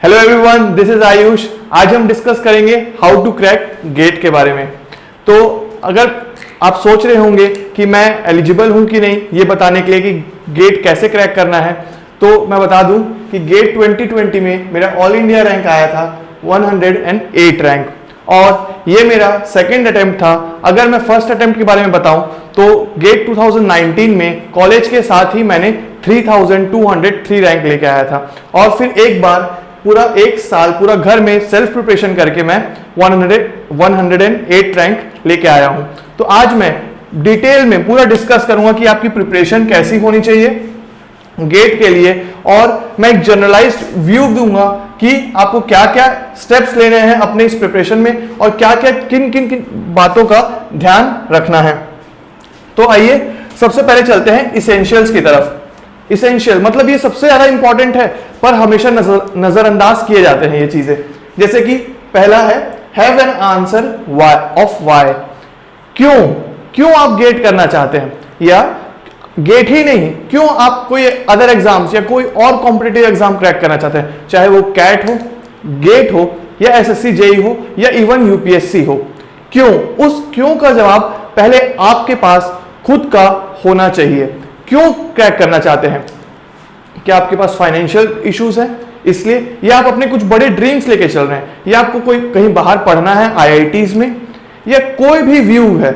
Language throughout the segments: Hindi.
Hello everyone, this is Ayush. आज हम डिस्कस करेंगे हाउ टू क्रैक गेट के बारे में। तो अगर आप सोच रहे होंगे कि मैं एलिजिबल हूं कि नहीं ये बताने के लिए कि गेट कैसे क्रैक करना है, तो मैं बता दूं कि गेट 2020 में मेरा ऑल इंडिया रैंक आया था 108 रैंक, और ये मेरा सेकेंड अटेम्प्ट था। अगर मैं फर्स्ट अटेम्प्ट के बारे में बताऊं तो गेट 2019 में कॉलेज के साथ ही मैंने 3203 रैंक लेके आया था, और फिर एक बार पूरा एक साल पूरा घर में सेल्फ प्रिपरेशन करके मैं 108 रैंक लेके आया हूं। तो आज मैं डिटेल में पूरा डिस्कस करूंगा कि आपकी प्रिपरेशन कैसी होनी चाहिए गेट के लिए, और मैं एक जनरलाइज्ड व्यू दूंगा कि आपको क्या क्या स्टेप्स लेने हैं अपने इस प्रिपरेशन में, और क्या क्या किन किन किन बातों का ध्यान रखना है। तो आइए सबसे पहले चलते हैं इसेंशियल्स की तरफ। इसेंशियल मतलब ये सबसे ज्यादा इंपॉर्टेंट है, पर हमेशा नजरअंदाज किए जाते हैं ये चीजें। जैसे कि पहला है have an answer of why. क्यों आप गेट करना चाहते हैं, या गेट ही नहीं, क्यों आप कोई अदर एग्जाम्स या कोई और कॉम्पिटिटिव एग्जाम क्रैक करना चाहते हैं, चाहे वो कैट हो, गेट हो, या एसएससी जेई हो, या इवन यूपीएससी हो। क्यों? उस क्यों का जवाब पहले आपके पास खुद का होना चाहिए। क्यों क्रैक करना चाहते हैं? क्या आपके पास फाइनेंशियल इश्यूज हैं इसलिए, या आप अपने कुछ बड़े ड्रीम्स लेके चल रहे हैं, या आपको कोई कहीं बाहर पढ़ना है आईआईटीज में, या कोई भी व्यू है,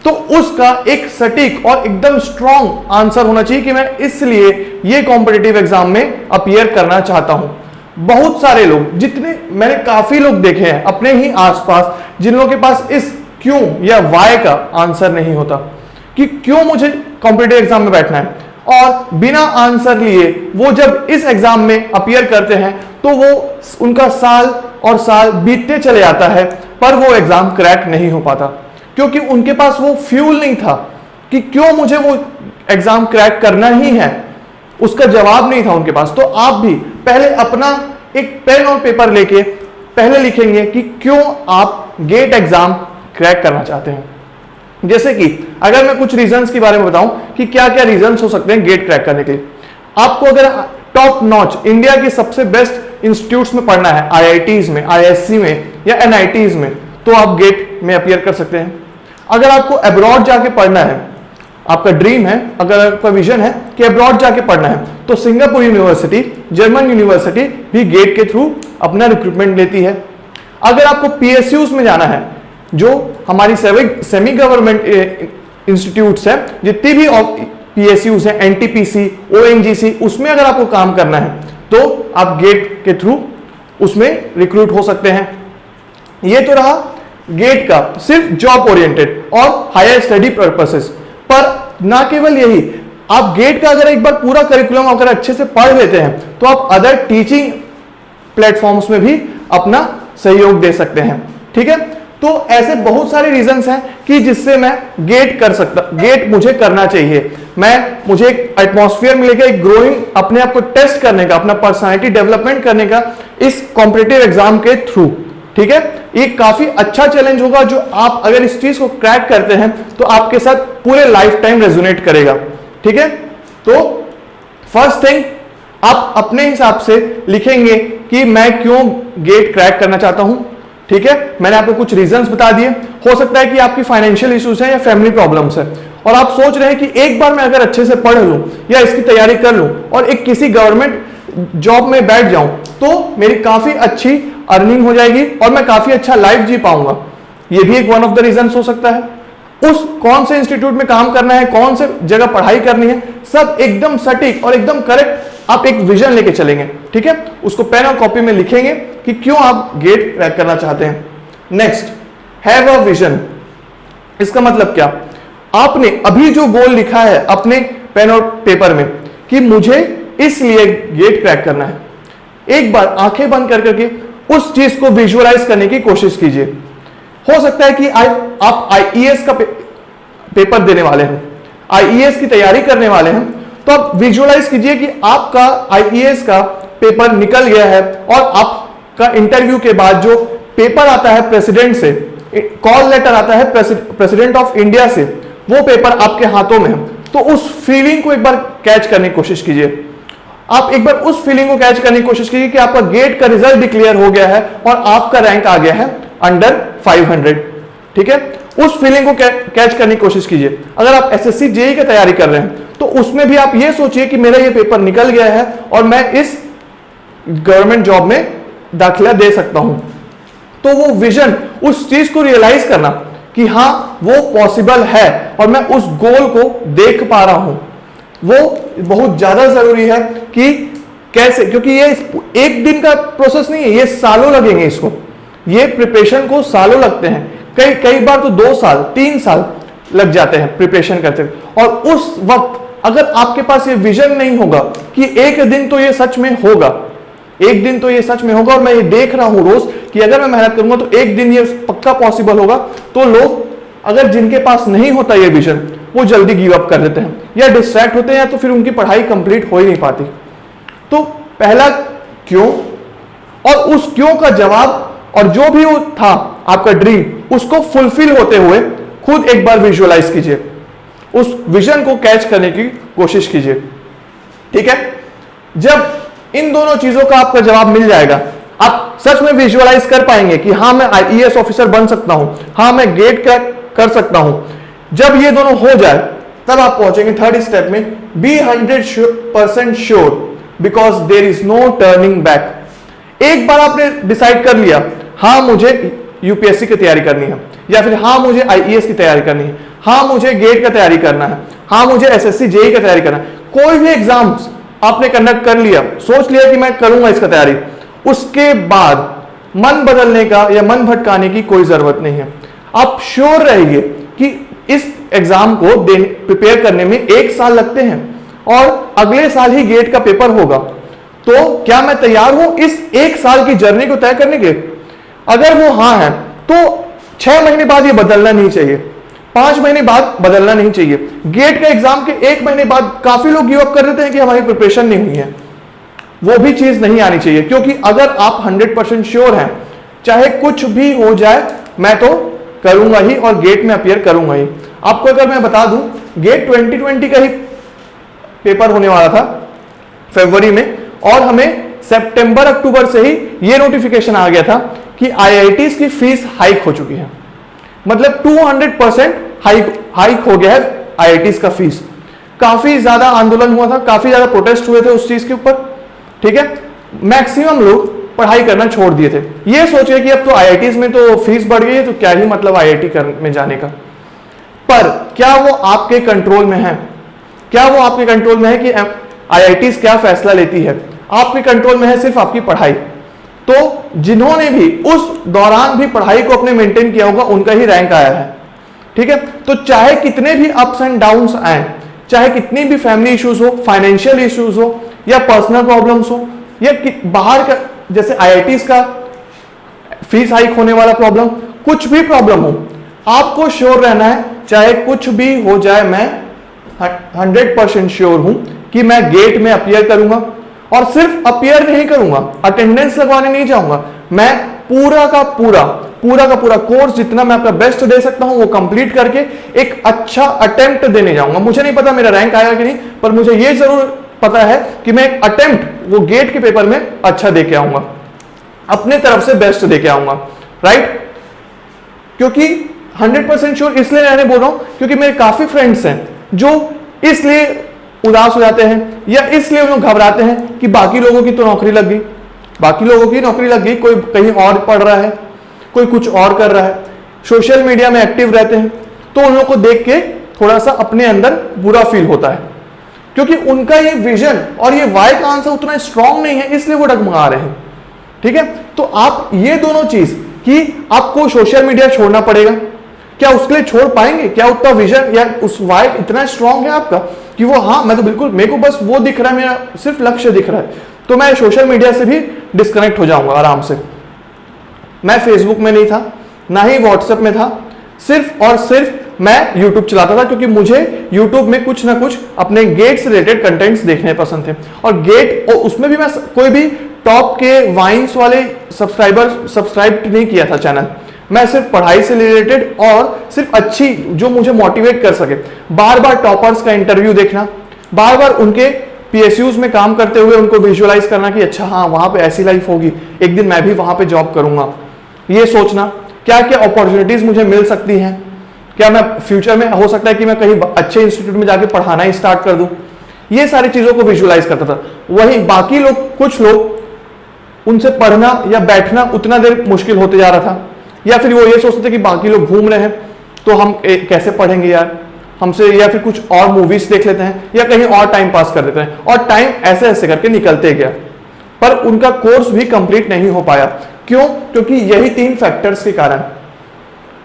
तो उसका एक सटीक और एकदम स्ट्रॉन्ग आंसर होना चाहिए कि मैं इसलिए ये कॉम्पिटिटिव एग्जाम में अपीयर करना चाहता हूं। बहुत सारे लोग, जितने मैंने काफी लोग देखे हैं अपने ही आसपास, जिन लोगों के पास इस क्यों या वाई का आंसर नहीं होता कि क्यों मुझे कॉम्पिटिटिव एग्जाम में बैठना है, और बिना आंसर लिए वो जब इस एग्जाम में अपीयर करते हैं तो वो उनका साल और साल बीतते चले जाता है, पर वो एग्जाम क्रैक नहीं हो पाता, क्योंकि उनके पास वो फ्यूल नहीं था कि क्यों मुझे वो एग्जाम क्रैक करना ही है, उसका जवाब नहीं था उनके पास। तो आप भी पहले अपना एक पेन और पेपर लेके पहले लिखेंगे कि क्यों आप गेट एग्जाम क्रैक करना चाहते हैं। जैसे कि अगर मैं कुछ रीजंस के बारे में बताऊं कि क्या क्या रीजंस हो सकते हैं गेट क्रैक करने के लिए। आपको अगर टॉप नॉच इंडिया के सबसे बेस्ट इंस्टीट्यूट्स में पढ़ना है, आईआईटीज में, आईएससी में, या एनआईटीज में, तो आप गेट में अपीयर कर सकते हैं। अगर आपको अब्रॉड जाके पढ़ना है, आपका ड्रीम है, अगर आपका विजन है कि अब्रॉड जाके पढ़ना है, तो सिंगापुर यूनिवर्सिटी, जर्मन यूनिवर्सिटी भी गेट के थ्रू अपना रिक्रूटमेंट लेती है। अगर आपको पीएसयूज में जाना है, जो हमारी सेमी गवर्नमेंट इंस्टीट्यूट्स है, जितनी भी पीएसयूज हैं, एनटीपीसी, ओएनजीसी, उसमें अगर आपको काम करना है तो आप गेट के थ्रू उसमें रिक्रूट हो सकते हैं। ये तो रहा गेट का सिर्फ जॉब ओरिएंटेड और हायर स्टडी पर्पसेस। पर ना केवल यही, आप गेट का अगर एक बार पूरा करिकुलम अगर अच्छे से पढ़ लेते हैं तो आप अदर टीचिंग प्लेटफॉर्म्स में भी अपना सहयोग दे सकते हैं। ठीक है, तो ऐसे बहुत सारे रीजंस हैं कि जिससे मैं गेट मुझे करना चाहिए। मुझे एक एटमॉस्फेयर मिलेगा, एक ग्रोइंग, अपने आप को टेस्ट करने का, अपना पर्सनालिटी डेवलपमेंट करने का इस कॉम्पिटिटिव एग्जाम के थ्रू। ठीक है, ये काफी अच्छा चैलेंज होगा जो आप अगर इस चीज को क्रैक करते हैं तो आपके साथ पूरे लाइफ टाइम रेजोनेट करेगा। ठीक है, तो फर्स्ट थिंग आप अपने हिसाब से लिखेंगे कि मैं क्यों गेट क्रैक करना चाहता हूं। ठीक है, मैंने आपको कुछ रीजंस बता दिए। हो सकता है कि आपकी फाइनेंशियल इश्यूज है या फैमिली प्रॉब्लम्स है, और आप सोच रहे हैं कि एक बार मैं अगर अच्छे से पढ़ लूं या इसकी तैयारी कर लूं और एक किसी गवर्नमेंट जॉब में बैठ जाऊं तो मेरी काफी अच्छी अर्निंग हो जाएगी और मैं काफी अच्छा लाइफ जी पाऊंगा। ये भी एक वन ऑफ द रीजंस हो सकता है। उस कौन से इंस्टीट्यूट में काम करना है, कौन से जगह पढ़ाई करनी है, सब एकदम सटीक और एकदम करेक्ट आप एक विजन लेके चलेंगे। ठीक है, उसको पेन और कॉपी में लिखेंगे कि क्यों आप गेट क्रैक करना चाहते हैं। Next, have a vision. इसका मतलब क्या? आपने अभी जो गोल लिखा है अपने पेन और पेपर में कि मुझे इसलिए गेट क्रैक करना है, एक बार आंखें बंद कर करके उस चीज को विजुअलाइज करने की कोशिश कीजिए। हो सकता है कि आप आईईएस का पेपर देने वाले हैं, आईईएस की तैयारी करने वाले हैं, तो आप विजुअलाइज कीजिए कि आपका आईईएस का पेपर निकल गया है और आपका इंटरव्यू के बाद जो पेपर आता है प्रेसिडेंट से, कॉल लेटर आता है प्रेसिडेंट ऑफ इंडिया से, वो पेपर आपके हाथों में है। तो उस फीलिंग को एक बार कैच करने की कोशिश कीजिए। आप एक बार उस फीलिंग को कैच करने की कोशिश कीजिए कि आपका गेट का रिजल्ट डिक्लेयर हो गया है और आपका रैंक आ गया है अंडर 500। ठीक है, उस फीलिंग को कैच करने की कोशिश कीजिए। अगर आप एसएससी जेईई की तैयारी कर रहे हैं तो उसमें भी आप ये सोचिए कि मेरा ये पेपर निकल गया है और मैं इस गवर्नमेंट जॉब में दाखिला दे सकता हूं। तो वो विजन, उस चीज को रियलाइज करना कि हां वो पॉसिबल है और मैं उस गोल को देख पा रहा हूं, वो बहुत ज्यादा जरूरी है। कि कैसे, क्योंकि ये एक दिन का प्रोसेस नहीं है, ये सालों लगेंगे। इसको, ये प्रिपरेशन को सालों लगते हैं, कई बार तो 2 साल 3 साल लग जाते हैं प्रिपरेशन करते। और उस वक्त अगर आपके पास ये विजन नहीं होगा कि एक दिन तो ये सच में होगा, एक दिन तो ये सच में होगा और मैं ये देख रहा हूं रोज कि अगर मैं मेहनत करूंगा तो एक दिन ये पक्का पॉसिबल होगा, तो लोग, अगर जिनके पास नहीं होता ये विजन, वो जल्दी गिव अप कर देते हैं या डिस्ट्रैक्ट होते हैं, या तो फिर उनकी पढ़ाई कंप्लीट हो ही नहीं पाती। तो पहला क्यों, और उस क्यों का जवाब, और जो भी वो था आपका ड्रीम, उसको फुलफिल होते हुए खुद एक बार विजुअलाइज कीजिए, उस विजन को कैच करने की कोशिश कीजिए। ठीक है, जब इन दोनों चीजों का आपका जवाब मिल जाएगा, आप सच में विजुअलाइज कर पाएंगे कि हाँ मैं आईएएस ऑफिसर बन सकता हूं, हाँ मैं गेट क्रैक कर सकता हूं। जब ये दोनों हो जाए तब आप पहुंचेंगे थर्ड स्टेप में, be 100% sure because there is no turning back. एक बार आपने डिसाइड कर लिया, हाँ मुझे यूपीएससी की तैयारी करनी है, या फिर हाँ मुझे आईएएस की तैयारी करनी है, हाँ मुझे गेट का तैयारी करना है, हाँ मुझे एसएससी जेईई का तैयारी करना है, कोई भी एग्जाम्स आपने कंडक्ट कर लिया, सोच लिया कि मैं करूंगा इसका तैयारी, उसके बाद मन बदलने का या मन भटकाने की कोई जरूरत नहीं है। आप श्योर रहिए कि इस एग्जाम को प्रिपेयर करने में 1 साल लगते हैं और अगले साल ही गेट का पेपर होगा। तो क्या मैं तैयार हूं इस 1 साल की जर्नी को तय करने के? अगर वो हाँ है तो 6 महीने बाद ये बदलना नहीं चाहिए, 5 महीने बाद बदलना नहीं चाहिए। गेट का एग्जाम के 1 महीने बाद काफी लोग गिव अप कर देते हैं कि हमारी प्रिपरेशन नहीं हुई है, वो भी चीज नहीं आनी चाहिए। क्योंकि अगर आप 100% श्योर हैं, चाहे कुछ भी हो जाए मैं तो करूंगा ही और गेट में अपीयर करूंगा ही। आपको अगर मैं बता दूं, गेट 2020 का ही पेपर होने वाला था फरवरी में, और हमें सितंबर अक्टूबर से ही ये नोटिफिकेशन आ गया था कि आईआईटीज की फीस हाइक हो चुकी है। मतलब 200% हाइक हो गया है आईआईटीज का फीस। काफी ज्यादा आंदोलन हुआ था, काफी ज्यादा प्रोटेस्ट हुए थे उस चीज के ऊपर। ठीक है, मैक्सिमम लोग पढ़ाई करना छोड़ दिए थे, ये सोच के कि अब तो आईआईटीज में तो फीस बढ़ गई है तो क्या ही मतलब आईआईटी में जाने का। पर क्या वो आपके कंट्रोल में है? क्या वो आपके कंट्रोल में है कि आईआईटीज क्या फैसला लेती है? आपके कंट्रोल में है सिर्फ आपकी पढ़ाई। तो जिन्होंने भी उस दौरान भी पढ़ाई को अपने मेंटेन किया होगा, उनका ही रैंक आया है। ठीक है, तो चाहे कितने भी अप्स एंड डाउन्स आए, चाहे कितनी भी फैमिली इश्यूज हो, फाइनेंशियल इश्यूज हो, या पर्सनल प्रॉब्लम्स हो, या बाहर का जैसे आईआईटीज का फीस हाइक होने वाला प्रॉब्लम, कुछ भी प्रॉब्लम हो, आपको श्योर रहना है, चाहे कुछ भी हो जाए मैं 100% श्योर हूं कि मैं गेट में अपीयर करूंगा। और सिर्फ अपीयर नहीं करूंगा, अटेंडेंस लगवाने नहीं जाऊंगा, मैं पूरा का पूरा कोर्स जितना मैं अपना बेस्ट दे सकता हूं वो कंप्लीट करके एक अच्छा अटेम्प्ट देने जाऊंगा। मुझे नहीं पता मेरा रैंक आएगा कि नहीं, पर मुझे ये जरूर पता है कि मैं एक अटेम्प्ट वो गेट के पेपर में अच्छा दे के आऊंगा, अपने तरफ से बेस्ट दे के आऊंगा। राइट, क्योंकि 100% श्योर इसलिए रहने बोल रहा हूं क्योंकि मेरे काफी फ्रेंड्स हैं जो इसलिए उदास हो जाते हैं या इसलिए उन्हें घबराते हैं कि बाकी लोगों की तो नौकरी लग गई, बाकी लोगों की नौकरी लग गई, कोई कहीं और पढ़ रहा है, कोई कुछ और कर रहा है, सोशल मीडिया में एक्टिव रहते हैं, तो उन लोगों को देख के थोड़ा सा अपने अंदर बुरा फील होता है क्योंकि उनका ये विजन और ये वाई का आंसर उतना स्ट्रांग नहीं है, इसलिए वो डगमगा रहे हैं। ठीक है, तो आप ये दोनों चीज कि आपको सोशल मीडिया छोड़ना पड़ेगा, क्या उसके लिए छोड़ पाएंगे? क्या उतना विजन या उस वाई इतना स्ट्रांग है आपका कि वो हाँ मैं तो बिल्कुल, मेरे को बस वो दिख रहा है, मेरा सिर्फ लक्ष्य दिख रहा है, तो मैं सोशल मीडिया से भी डिस्कनेक्ट हो जाऊंगा आराम से। मैं फेसबुक में नहीं था, ना ही व्हाट्सएप में था, सिर्फ और सिर्फ मैं यूट्यूब चलाता था क्योंकि मुझे यूट्यूब में कुछ ना कुछ अपने गेट से रिलेटेड कंटेंट्स देखने पसंद थे। और गेट, और उसमें भी मैं कोई भी टॉप के वाइन्स वाले सब्सक्राइब नहीं किया था चैनल, मैं सिर्फ पढ़ाई से रिलेटेड और सिर्फ अच्छी जो मुझे मोटिवेट कर सके, बार बार टॉपर्स का इंटरव्यू देखना, बार बार उनके पीएसयूज में काम करते हुए उनको विजुअलाइज करना कि अच्छा हाँ वहां पे ऐसी लाइफ होगी, एक दिन मैं भी वहां पे जॉब करूंगा, ये सोचना क्या क्या अपॉर्चुनिटीज मुझे मिल सकती हैं, क्या मैं फ्यूचर में हो सकता है कि मैं कहीं अच्छे इंस्टीट्यूट में जाके पढ़ाना ही स्टार्ट कर दूं, ये सारी चीजों को विजुअलाइज करता था। वहीं बाकी लोग, कुछ लोग उनसे पढ़ना या बैठना उतना देर मुश्किल होते जा रहा था, या फिर वो ये सोचते थे कि बाकी लोग घूम रहे हैं तो हम कैसे पढ़ेंगे यार हमसे, या फिर कुछ और मूवीज देख लेते हैं या कहीं और टाइम पास कर देते हैं, और टाइम ऐसे ऐसे करके निकलते गया, पर उनका कोर्स भी कंप्लीट नहीं हो पाया। क्यों? क्योंकि यही 3 फैक्टर्स के कारण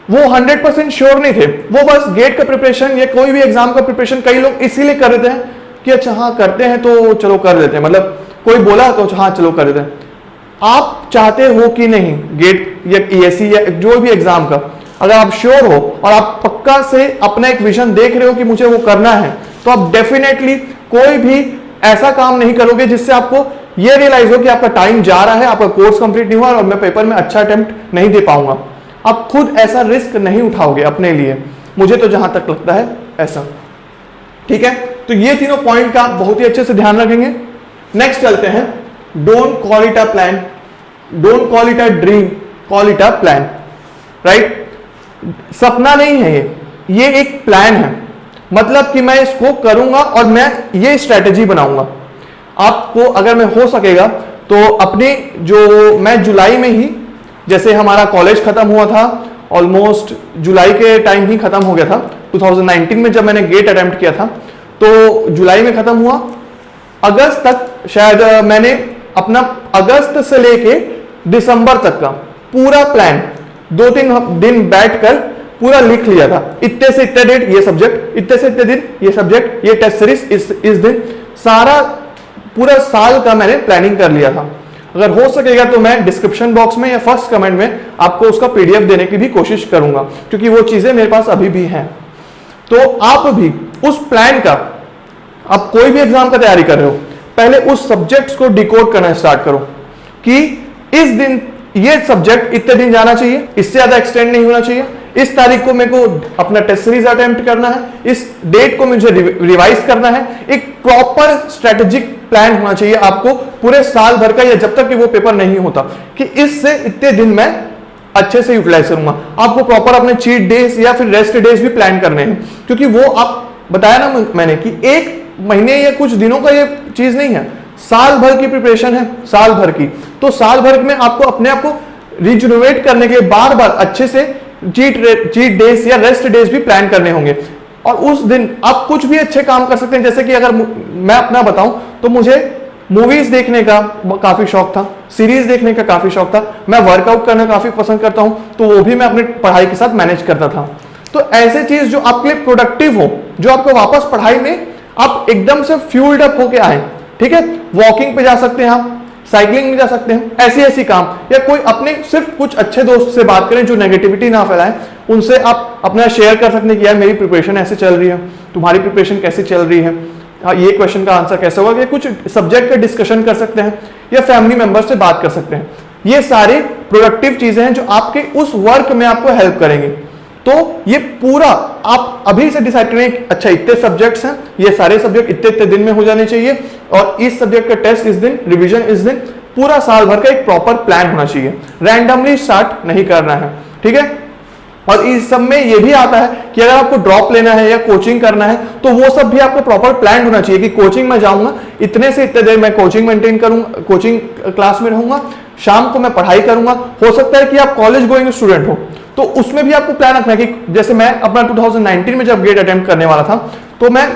वो 100% श्योर नहीं थे। वो बस गेट का प्रिपरेशन या कोई भी एग्जाम का प्रिपरेशन कई लोग इसीलिए कर देते हैं कि अच्छा हाँ करते हैं तो चलो कर देते हैं, मतलब कोई बोला तो हाँ चलो कर देते हैं। आप चाहते हो कि नहीं गेट या ईएससी या जो भी एग्जाम का, अगर आप श्योर हो और आप पक्का से अपना एक विजन देख रहे हो कि मुझे वो करना है, तो आप डेफिनेटली कोई भी ऐसा काम नहीं करोगे जिससे आपको ये रियलाइज हो कि आपका टाइम जा रहा है, आपका कोर्स कंप्लीट नहीं हुआ और मैं पेपर में अच्छा अटेम्प्ट नहीं दे पाऊंगा। आप खुद ऐसा रिस्क नहीं उठाओगे अपने लिए, मुझे तो जहां तक लगता है ऐसा। ठीक है, तो ये तीनों पॉइंट का बहुत ही अच्छे से ध्यान रखेंगे। नेक्स्ट चलते हैं, don't call it a plan, don't call it a dream, call it a plan. Right? सपना नहीं है ये एक प्लान है, मतलब कि मैं इसको करूंगा और मैं ये स्ट्रेटेजी बनाऊंगा। आपको अगर मैं हो सकेगा तो अपने जो, मैं जुलाई में ही, जैसे हमारा कॉलेज खत्म हुआ था, ऑलमोस्ट जुलाई के टाइम ही खत्म हो गया था 2019 में, जब मैंने गेट अटेम्प्ट किया था तो जुलाई में खत्म हुआ, अगस्त तक शायद मैंने अपना अगस्त से लेके दिसंबर तक का पूरा प्लान 2-3 दिन बैठकर पूरा लिख लिया था। इतने से इतने डेट ये सब्जेक्ट, इतने से इतने दिन ये सब्जेक्ट, ये टेस्ट सीरीज इस दिन, सारा पूरा साल का मैंने प्लानिंग कर लिया था। अगर हो सकेगा तो मैं डिस्क्रिप्शन बॉक्स में या फर्स्ट कमेंट में आपको उसका पीडीएफ देने की भी कोशिश करूंगा, क्योंकि वो चीजें मेरे पास अभी भी हैं। तो आप भी उस प्लान का, आप कोई भी एग्जाम का तैयारी कर रहे हो, पहले उस सब्जेक्ट्स को डिकोड करना स्टार्ट करो कि इस दिन ये सब्जेक्ट इतने दिन जाना चाहिए, इससे ज्यादा एक्सटेंड नहीं होना चाहिए, इस तारीख को मेरे को अपना टेस्ट सीरीज अटेम्प्ट करना है, इस डेट को मुझे रिवाइज करना है। एक प्रॉपर स्ट्रेटेजिक प्लान होना चाहिए आपको पूरे साल भर का, या जब तक कि वो पेपर नहीं होता, कि इससे इतने दिन मैं अच्छे से यूटिलाइज करूंगा। आपको प्रॉपर अपने चीट डेज या फिर रेस्ट डेज भी प्लान करने हैं, क्योंकि वो आप बताया ना मैंने कि एक महीने या कुछ दिनों का ये चीज नहीं है, साल भर की प्रिपरेशन है, साल भर की। तो साल भर में आपको अपने आप को रिजुनोवेट करने के लिए बार बार अच्छे से चीट डेज या रेस्ट डेज भी प्लान करने होंगे, और उस दिन आप कुछ भी अच्छे काम कर सकते हैं। जैसे कि अगर मैं अपना बताऊं तो मुझे मूवीज देखने का काफी शौक था, सीरीज देखने का काफी शौक था, मैं वर्कआउट करना काफी पसंद करता हूं, तो वो भी मैं अपनी पढ़ाई के साथ मैनेज करता था। तो ऐसे चीज जो आपके लिए प्रोडक्टिव हो, जो आपको वापस पढ़ाई में आप एकदम से फ्यूल्ड अप होके आए। ठीक है, वॉकिंग पे जा सकते हैं आप, साइकिलिंग में जा सकते हैं, ऐसी काम, या कोई अपने सिर्फ कुछ अच्छे दोस्त से बात करें जो नेगेटिविटी ना फैलाएं, उनसे आप अपना शेयर कर सकते हैं कि यार मेरी प्रिपरेशन ऐसे चल रही है, तुम्हारी प्रिपरेशन कैसे चल रही है, ये क्वेश्चन का आंसर कैसे होगा, या कुछ सब्जेक्ट का डिस्कशन कर सकते हैं, या फैमिली मेंबर से बात कर सकते हैं। ये सारे प्रोडक्टिव चीजें हैं जो आपके उस वर्क में आपको हेल्प करेंगे। तो ये पूरा आप अभी से डिसाइड करें, अच्छा इतने सब्जेक्ट्स हैं, ये सारे सब्जेक्ट इतने इतने दिन में हो जाने चाहिए, और इस सब्जेक्ट का टेस्ट इस दिन, रिवीजन इस दिन, पूरा साल भर का एक प्रॉपर प्लान होना चाहिए। रैंडमली स्टार्ट नहीं करना है। ठीक है, और इस सब में ये भी आता है कि अगर आपको ड्रॉप लेना है या कोचिंग करना है, तो वो सब भी आपको प्रॉपर प्लान होना चाहिए कि कोचिंग में जाऊंगा, इतने से इतने देर मैं कोचिंग मेंटेन करूंगा, कोचिंग क्लास में रहूंगा, शाम को मैं पढ़ाई करूंगा। हो सकता है कि आप कॉलेज गोइंग स्टूडेंट हो, तो उसमें भी आपको प्लान रखना है कि जैसे मैं अपना 2019 में जब गेट अटेम्प्ट करने वाला था, तो मैं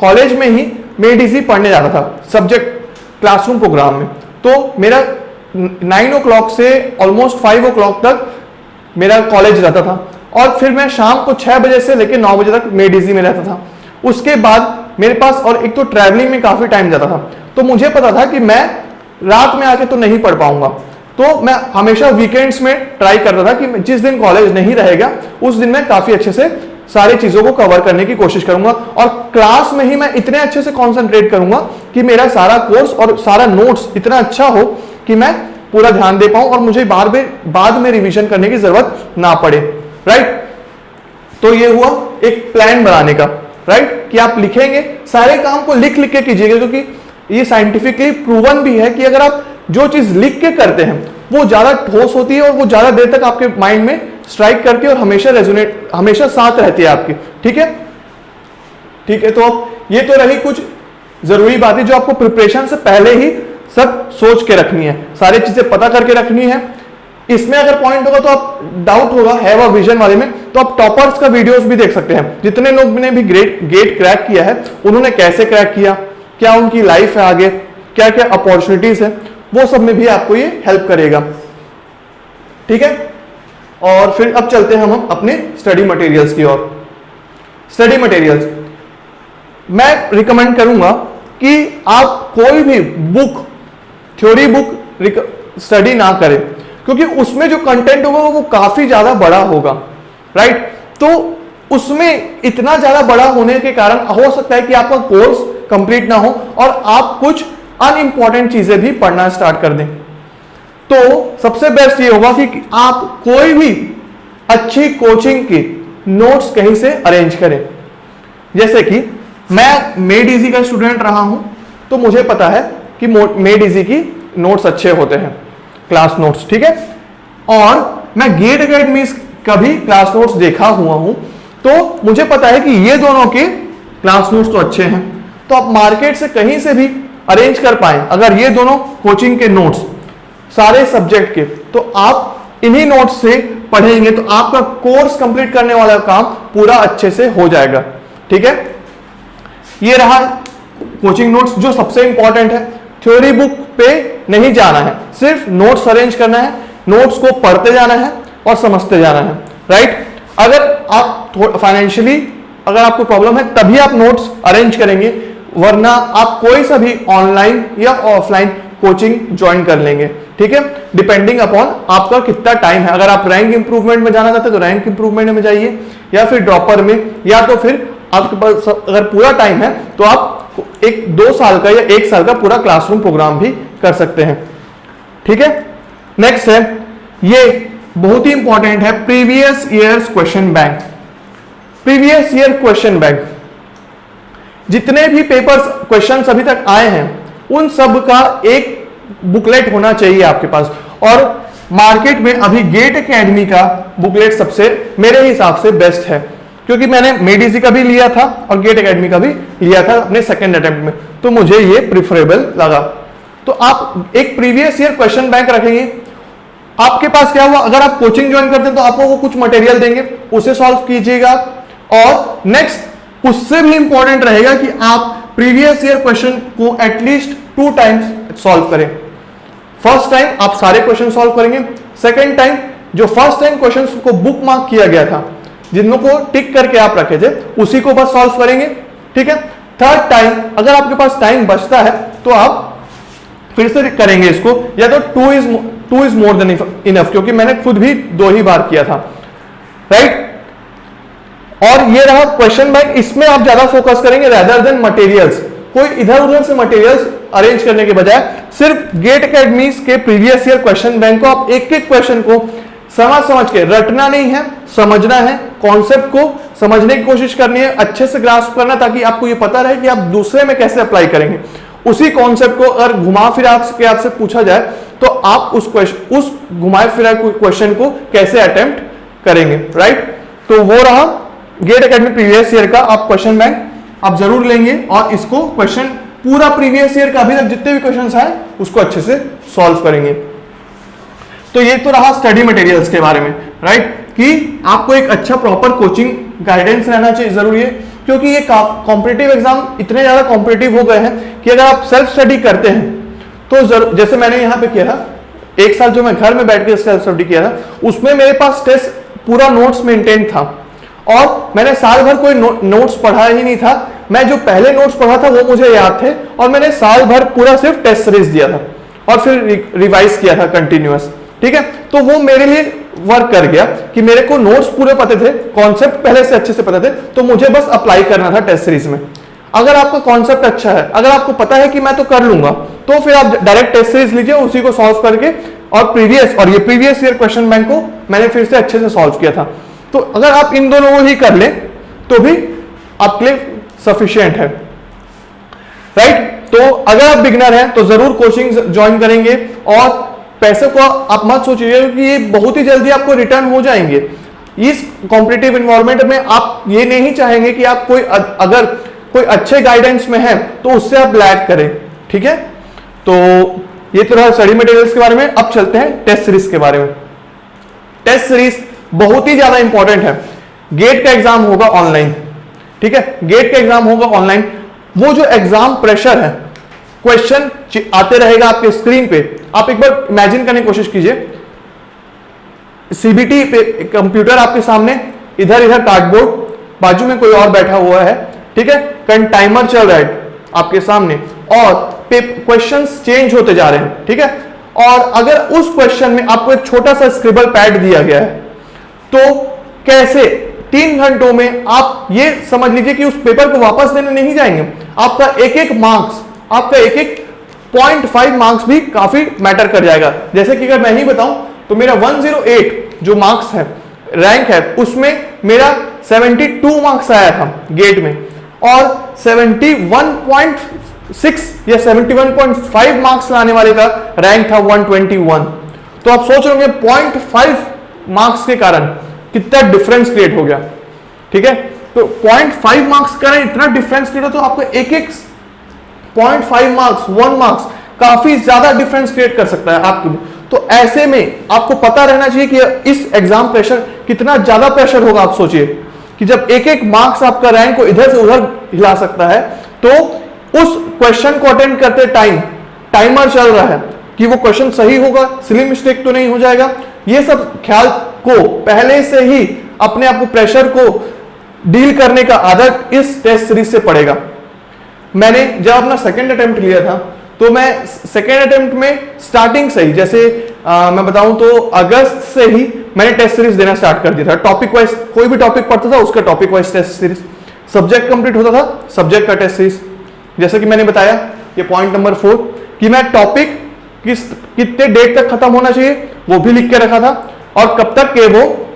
कॉलेज में ही मेडिसी पढ़ने जाता था सब्जेक्ट क्लासरूम प्रोग्राम में। तो मेरा 9 o'clock से ऑलमोस्ट 5 o'clock तक मेरा कॉलेज रहता था, और फिर मैं शाम को 6 बजे से लेकर 9 बजे तक मेडिसी में रहता था। उसके बाद मेरे पास, और एक तो ट्रैवलिंग में काफी टाइम जाता था, तो मुझे पता था कि मैं रात में आके तो नहीं पढ़ पाऊंगा, तो मैं हमेशा वीकेंड्स में ट्राई करता था कि जिस दिन कॉलेज नहीं रहेगा उस दिन मैं काफी अच्छे से सारी चीजों को कवर करने की कोशिश करूंगा, और क्लास में ही मैं इतने अच्छे से कंसंट्रेट करूंगा कि मेरा सारा कोर्स और सारा नोट्स इतना अच्छा हो कि मैं पूरा ध्यान दे पाऊं और मुझे बाद में रिवीजन करने की जरूरत ना पड़े। राइट, तो ये हुआ एक प्लान बनाने का। राइट, कि आप लिखेंगे, सारे काम को लिख लिख के कीजिएगा, क्योंकि ये साइंटिफिकली प्रूवन भी है कि अगर आप जो चीज लिख के करते हैं वो ज्यादा ठोस होती है और वो ज्यादा देर तक आपके माइंड में स्ट्राइक करती है और हमेशा रेजोनेट, हमेशा साथ रहती है आपकी। ठीक है, ठीक है। तो अब ये तो रही कुछ जरूरी बातें जो आपको प्रिपरेशन से पहले ही सब सोच के रखनी है, सारी चीजें पता करके रखनी है। इसमें अगर पॉइंट होगा तो आप डाउट होगा हैव अ विजन वाले में, तो आप टॉपर्स का वीडियोस भी देख सकते हैं। जितने लोग ने भी गेट क्रैक किया है उन्होंने कैसे क्रैक किया, क्या उनकी लाइफ है आगे, क्या क्या अपॉर्चुनिटीज है, वो सब में भी आपको ये हेल्प करेगा। ठीक है, और फिर अब चलते हैं हम अपने स्टडी मटेरियल्स की ओर। स्टडी मटेरियल्स मैं रिकमेंड करूंगा कि आप कोई भी बुक, थ्योरी बुक स्टडी ना करें, क्योंकि उसमें जो कंटेंट होगा वो काफी ज्यादा बड़ा होगा, राइट। तो उसमें इतना ज्यादा बड़ा होने के कारण हो सकता है कि आपका कोर्स कंप्लीट ना हो और आप कुछ अनइंपॉर्टेंट चीजें भी पढ़ना स्टार्ट कर दें। तो सबसे बेस्ट ये होगा कि आप कोई भी अच्छी कोचिंग की नोट्स कहीं से अरेंज करें। जैसे कि मैं मेड इजी का स्टूडेंट रहा हूं, तो मुझे पता है कि मेड इजी की नोट्स अच्छे होते हैं, क्लास नोट्स। ठीक है, और मैं गेट एकेडमी का भी क्लास नोट्स देखा हुआ हूं, तो मुझे पता है कि ये दोनों के क्लास नोट्स तो अच्छे हैं। तो आप मार्केट से कहीं से भी अरेंज कर पाए अगर ये दोनों कोचिंग के नोट्स सारे सब्जेक्ट के, तो आप इन्हीं नोट्स से पढ़ेंगे तो आपका कोर्स कंप्लीट करने वाला काम पूरा अच्छे से हो जाएगा। ठीक है, ये रहा कोचिंग नोट्स जो सबसे इंपॉर्टेंट है। थ्योरी बुक पे नहीं जाना है, सिर्फ नोट्स अरेंज करना है, नोट्स को पढ़ते जाना है और समझते जाना है, राइट। अगर आप फाइनेंशियली अगर आपको प्रॉब्लम है तभी आप नोट्स अरेंज करेंगे, वरना आप कोई सा भी ऑनलाइन या ऑफलाइन कोचिंग ज्वाइन कर लेंगे। ठीक है, डिपेंडिंग अपॉन आपका कितना टाइम है। अगर आप रैंक इंप्रूवमेंट में जाना चाहते हैं तो रैंक इंप्रूवमेंट में जाइए, या फिर ड्रॉपर में, या तो फिर आपके पास अगर पूरा टाइम है तो आप एक 2 साल का या 1 साल का पूरा क्लासरूम प्रोग्राम भी कर सकते हैं। ठीक है, नेक्स्ट है, ये बहुत ही इंपॉर्टेंट है, previous years question bank. Previous year question bank, जितने भी पेपर्स क्वेश्चंस अभी तक आए हैं उन सब का एक बुकलेट होना चाहिए आपके पास। और मार्केट में अभी गेट एकेडमी का बुकलेट सबसे मेरे हिसाब से बेस्ट है, क्योंकि मैंने मेड इजी का भी लिया था और गेट एकेडमी का भी लिया था अपने सेकंड अटेम्प्ट में, तो मुझे ये प्रिफरेबल लगा। तो आप एक प्रीवियस ईयर क्वेश्चन बैंक रखेंगे। आपके पास क्या हुआ, अगर आप कोचिंग ज्वाइन करते हैं तो आपको वो कुछ मटेरियल देंगे, उसे सॉल्व कीजिएगा। और नेक्स्ट उससे भी इंपॉर्टेंट रहेगा कि आप प्रीवियस ईयर क्वेश्चन को एटलीस्ट 2 टाइम्स सॉल्व करें। फर्स्ट टाइम आप सारे क्वेश्चन सॉल्व करेंगे, सेकेंड टाइम जो फर्स्ट टाइम क्वेश्चन को बुक मार्क किया गया था, जिनको को टिक करके आप रखे थे, उसी को बस सॉल्व करेंगे। ठीक है, थर्ड टाइम अगर आपके पास टाइम बचता है तो आप फिर से करेंगे इसको, या तो 2 इज मोर देन इनफ, क्योंकि मैंने खुद भी 2 ही बार किया था, राइट। और ये रहा क्वेश्चन बैंक, इसमें आप ज्यादा फोकस करेंगे रैदर देन मटेरियल्स। कोई इधर उधर से मटेरियल्स अरेंज करने के बजाय सिर्फ गेट एकेडमी के प्रीवियस ईयर क्वेश्चन बैंक को आप एक एक क्वेश्चन को समझ के, रटना नहीं है, समझना है, कॉन्सेप्ट को समझने की कोशिश करनी है, अच्छे से ग्रास्प करना, ताकि आपको ये पता रहे कि आप दूसरे में कैसे अप्लाई करेंगे। उसी कॉन्सेप्ट को अगर घुमा फिरा के आपसे पूछा जाए तो आप उस घुमाए फिराए क्वेश्चन को कैसे अटेम्प्ट करेंगे, राइट। तो वो रहा गेट एकेडमी प्रीवियस ईयर का आप क्वेश्चन बैंक आप जरूर लेंगे और इसको क्वेश्चन पूरा प्रीवियस ईयर का अभी तक जितने भी क्वेश्चंस आए उसको अच्छे से सॉल्व करेंगे। तो ये तो रहा स्टडी मटेरियल्स के बारे में, राइट, कि आपको एक अच्छा प्रॉपर कोचिंग गाइडेंस रहना चाहिए, जरूरी है, क्योंकि ये कॉम्पिटिटिव एग्जाम इतने ज्यादा कॉम्पिटिटिव हो गए हैं कि अगर आप सेल्फ स्टडी करते हैं तो जैसे मैंने यहाँ पे किया था, 1 साल जो मैं घर में बैठ के सेल्फ स्टडी किया था, उसमें मेरे पास टेस्ट पूरा नोट्स मेंटेन था और मैंने साल भर कोई नोट्स पढ़ा ही नहीं था। मैं जो पहले नोट्स पढ़ा था वो मुझे याद थे और मैंने साल भर पूरा सिर्फ टेस्ट सीरीज दिया था और फिर रिवाइज किया था कंटिन्यूअस। ठीक है, तो वो मेरे लिए वर्क कर गया कि मेरे को नोट्स पूरे पते थे, कॉन्सेप्ट पहले से अच्छे से पता थे, तो मुझे बस अप्लाई करना था टेस्ट सीरीज में। अगर आपका कॉन्सेप्ट अच्छा है, अगर आपको पता है कि मैं तो कर लूंगा, तो फिर आप डायरेक्ट टेस्ट सीरीज लीजिए, उसी को सॉल्व करके और ये प्रीवियस ईयर क्वेश्चन बैंक को मैंने फिर से अच्छे से सॉल्व किया था। तो अगर आप इन दोनों को ही कर लें तो भी आपके लिए सफिशिएंट है, राइट। तो अगर आप बिगनर हैं तो जरूर कोचिंग ज्वाइन करेंगे, और पैसे को आप मत सोचिए कि ये बहुत ही जल्दी आपको रिटर्न हो जाएंगे। इस कॉम्पिटिटिव इन्वायरमेंट में आप ये नहीं चाहेंगे कि आप अगर कोई अच्छे गाइडेंस में है तो उससे आप लैग करें, ठीक है। तो ये तो रहा स्टडी मटेरियल्स के बारे में। अब चलते हैं टेस्ट सीरीज के बारे में। टेस्ट सीरीज बहुत ही ज्यादा इंपॉर्टेंट है। गेट का एग्जाम होगा ऑनलाइन, ठीक है, गेट का एग्जाम होगा ऑनलाइन। वो जो एग्जाम प्रेशर है, क्वेश्चन आते रहेगा आपके स्क्रीन पे, आप एक बार इमेजिन करने की कोशिश कीजिए, सीबीटी पे कंप्यूटर आपके सामने, इधर इधर कार्डबोर्ड, बाजू में कोई और बैठा हुआ है, ठीक है, कहीं टाइमर चल रहा है आपके सामने, और क्वेश्चंस चेंज होते जा रहे हैं, ठीक है। और अगर उस क्वेश्चन में आपको एक छोटा सा स्क्रिबल पैड दिया गया है, तो कैसे 3 घंटों में आप ये समझ लीजिए कि उस पेपर को वापस देने नहीं जाएंगे। आपका एक एक मार्क्स, आपका एक एक 0.5 मार्क्स भी काफी मैटर कर जाएगा। जैसे कि अगर मैं ही बताऊं तो मेरा 108 जो मार्क्स है, रैंक है, उसमें मेरा 72 मार्क्स आया था गेट में, और 71.6 या 71.5 मार्क्स लाने वाले का रैंक था 121। तो आप सोच रहे होंगे 0.5 मार्क्स के कारण कितना डिफरेंस क्रिएट हो गया, ठीक है। तो 0.5 मार्क्स का इतना डिफरेंस क्रिएट हो, तो आपको एक एक 0.5 मार्क्स, 1 मार्क्स काफी ज्यादा डिफरेंस क्रिएट कर सकता है आपके। तो ऐसे में आपको पता रहना चाहिए कि इस एग्जाम प्रेशर कितना ज्यादा प्रेशर होगा। आप सोचिए कि जब एक एक मार्क्स आपका रैंक को इधर से उधर हिला सकता है, तो उस क्वेश्चन को अटेंड करते टाइम टाइमर चल रहा है कि वो क्वेश्चन सही होगा, सिली मिस्टेक तो नहीं हो जाएगा। ये सब ख्याल को पहले से ही अपने आप को प्रेशर को डील करने का आदत इस टेस्ट सीरीज से पड़ेगा। मैंने जब अपना सेकेंड अटेम्प्ट लिया था, तो मैं सेकेंड अटेम्प्ट में स्टार्टिंग से ही, जैसे मैं बताऊं तो अगस्त से ही मैंने टेस्ट सीरीज देना स्टार्ट कर दिया था। टॉपिक वाइज कोई भी टॉपिक पढ़ता था, उसका topic wise test series, subject complete होता था, सब्जेक्ट का टेस्ट सीरीज। जैसे कि मैंने बताया, ये पॉइंट नंबर 4 कि मैं टॉपिक कितने डेट तक खत्म होना चाहिए वो भी लिख के रखा था, और कब तक के वो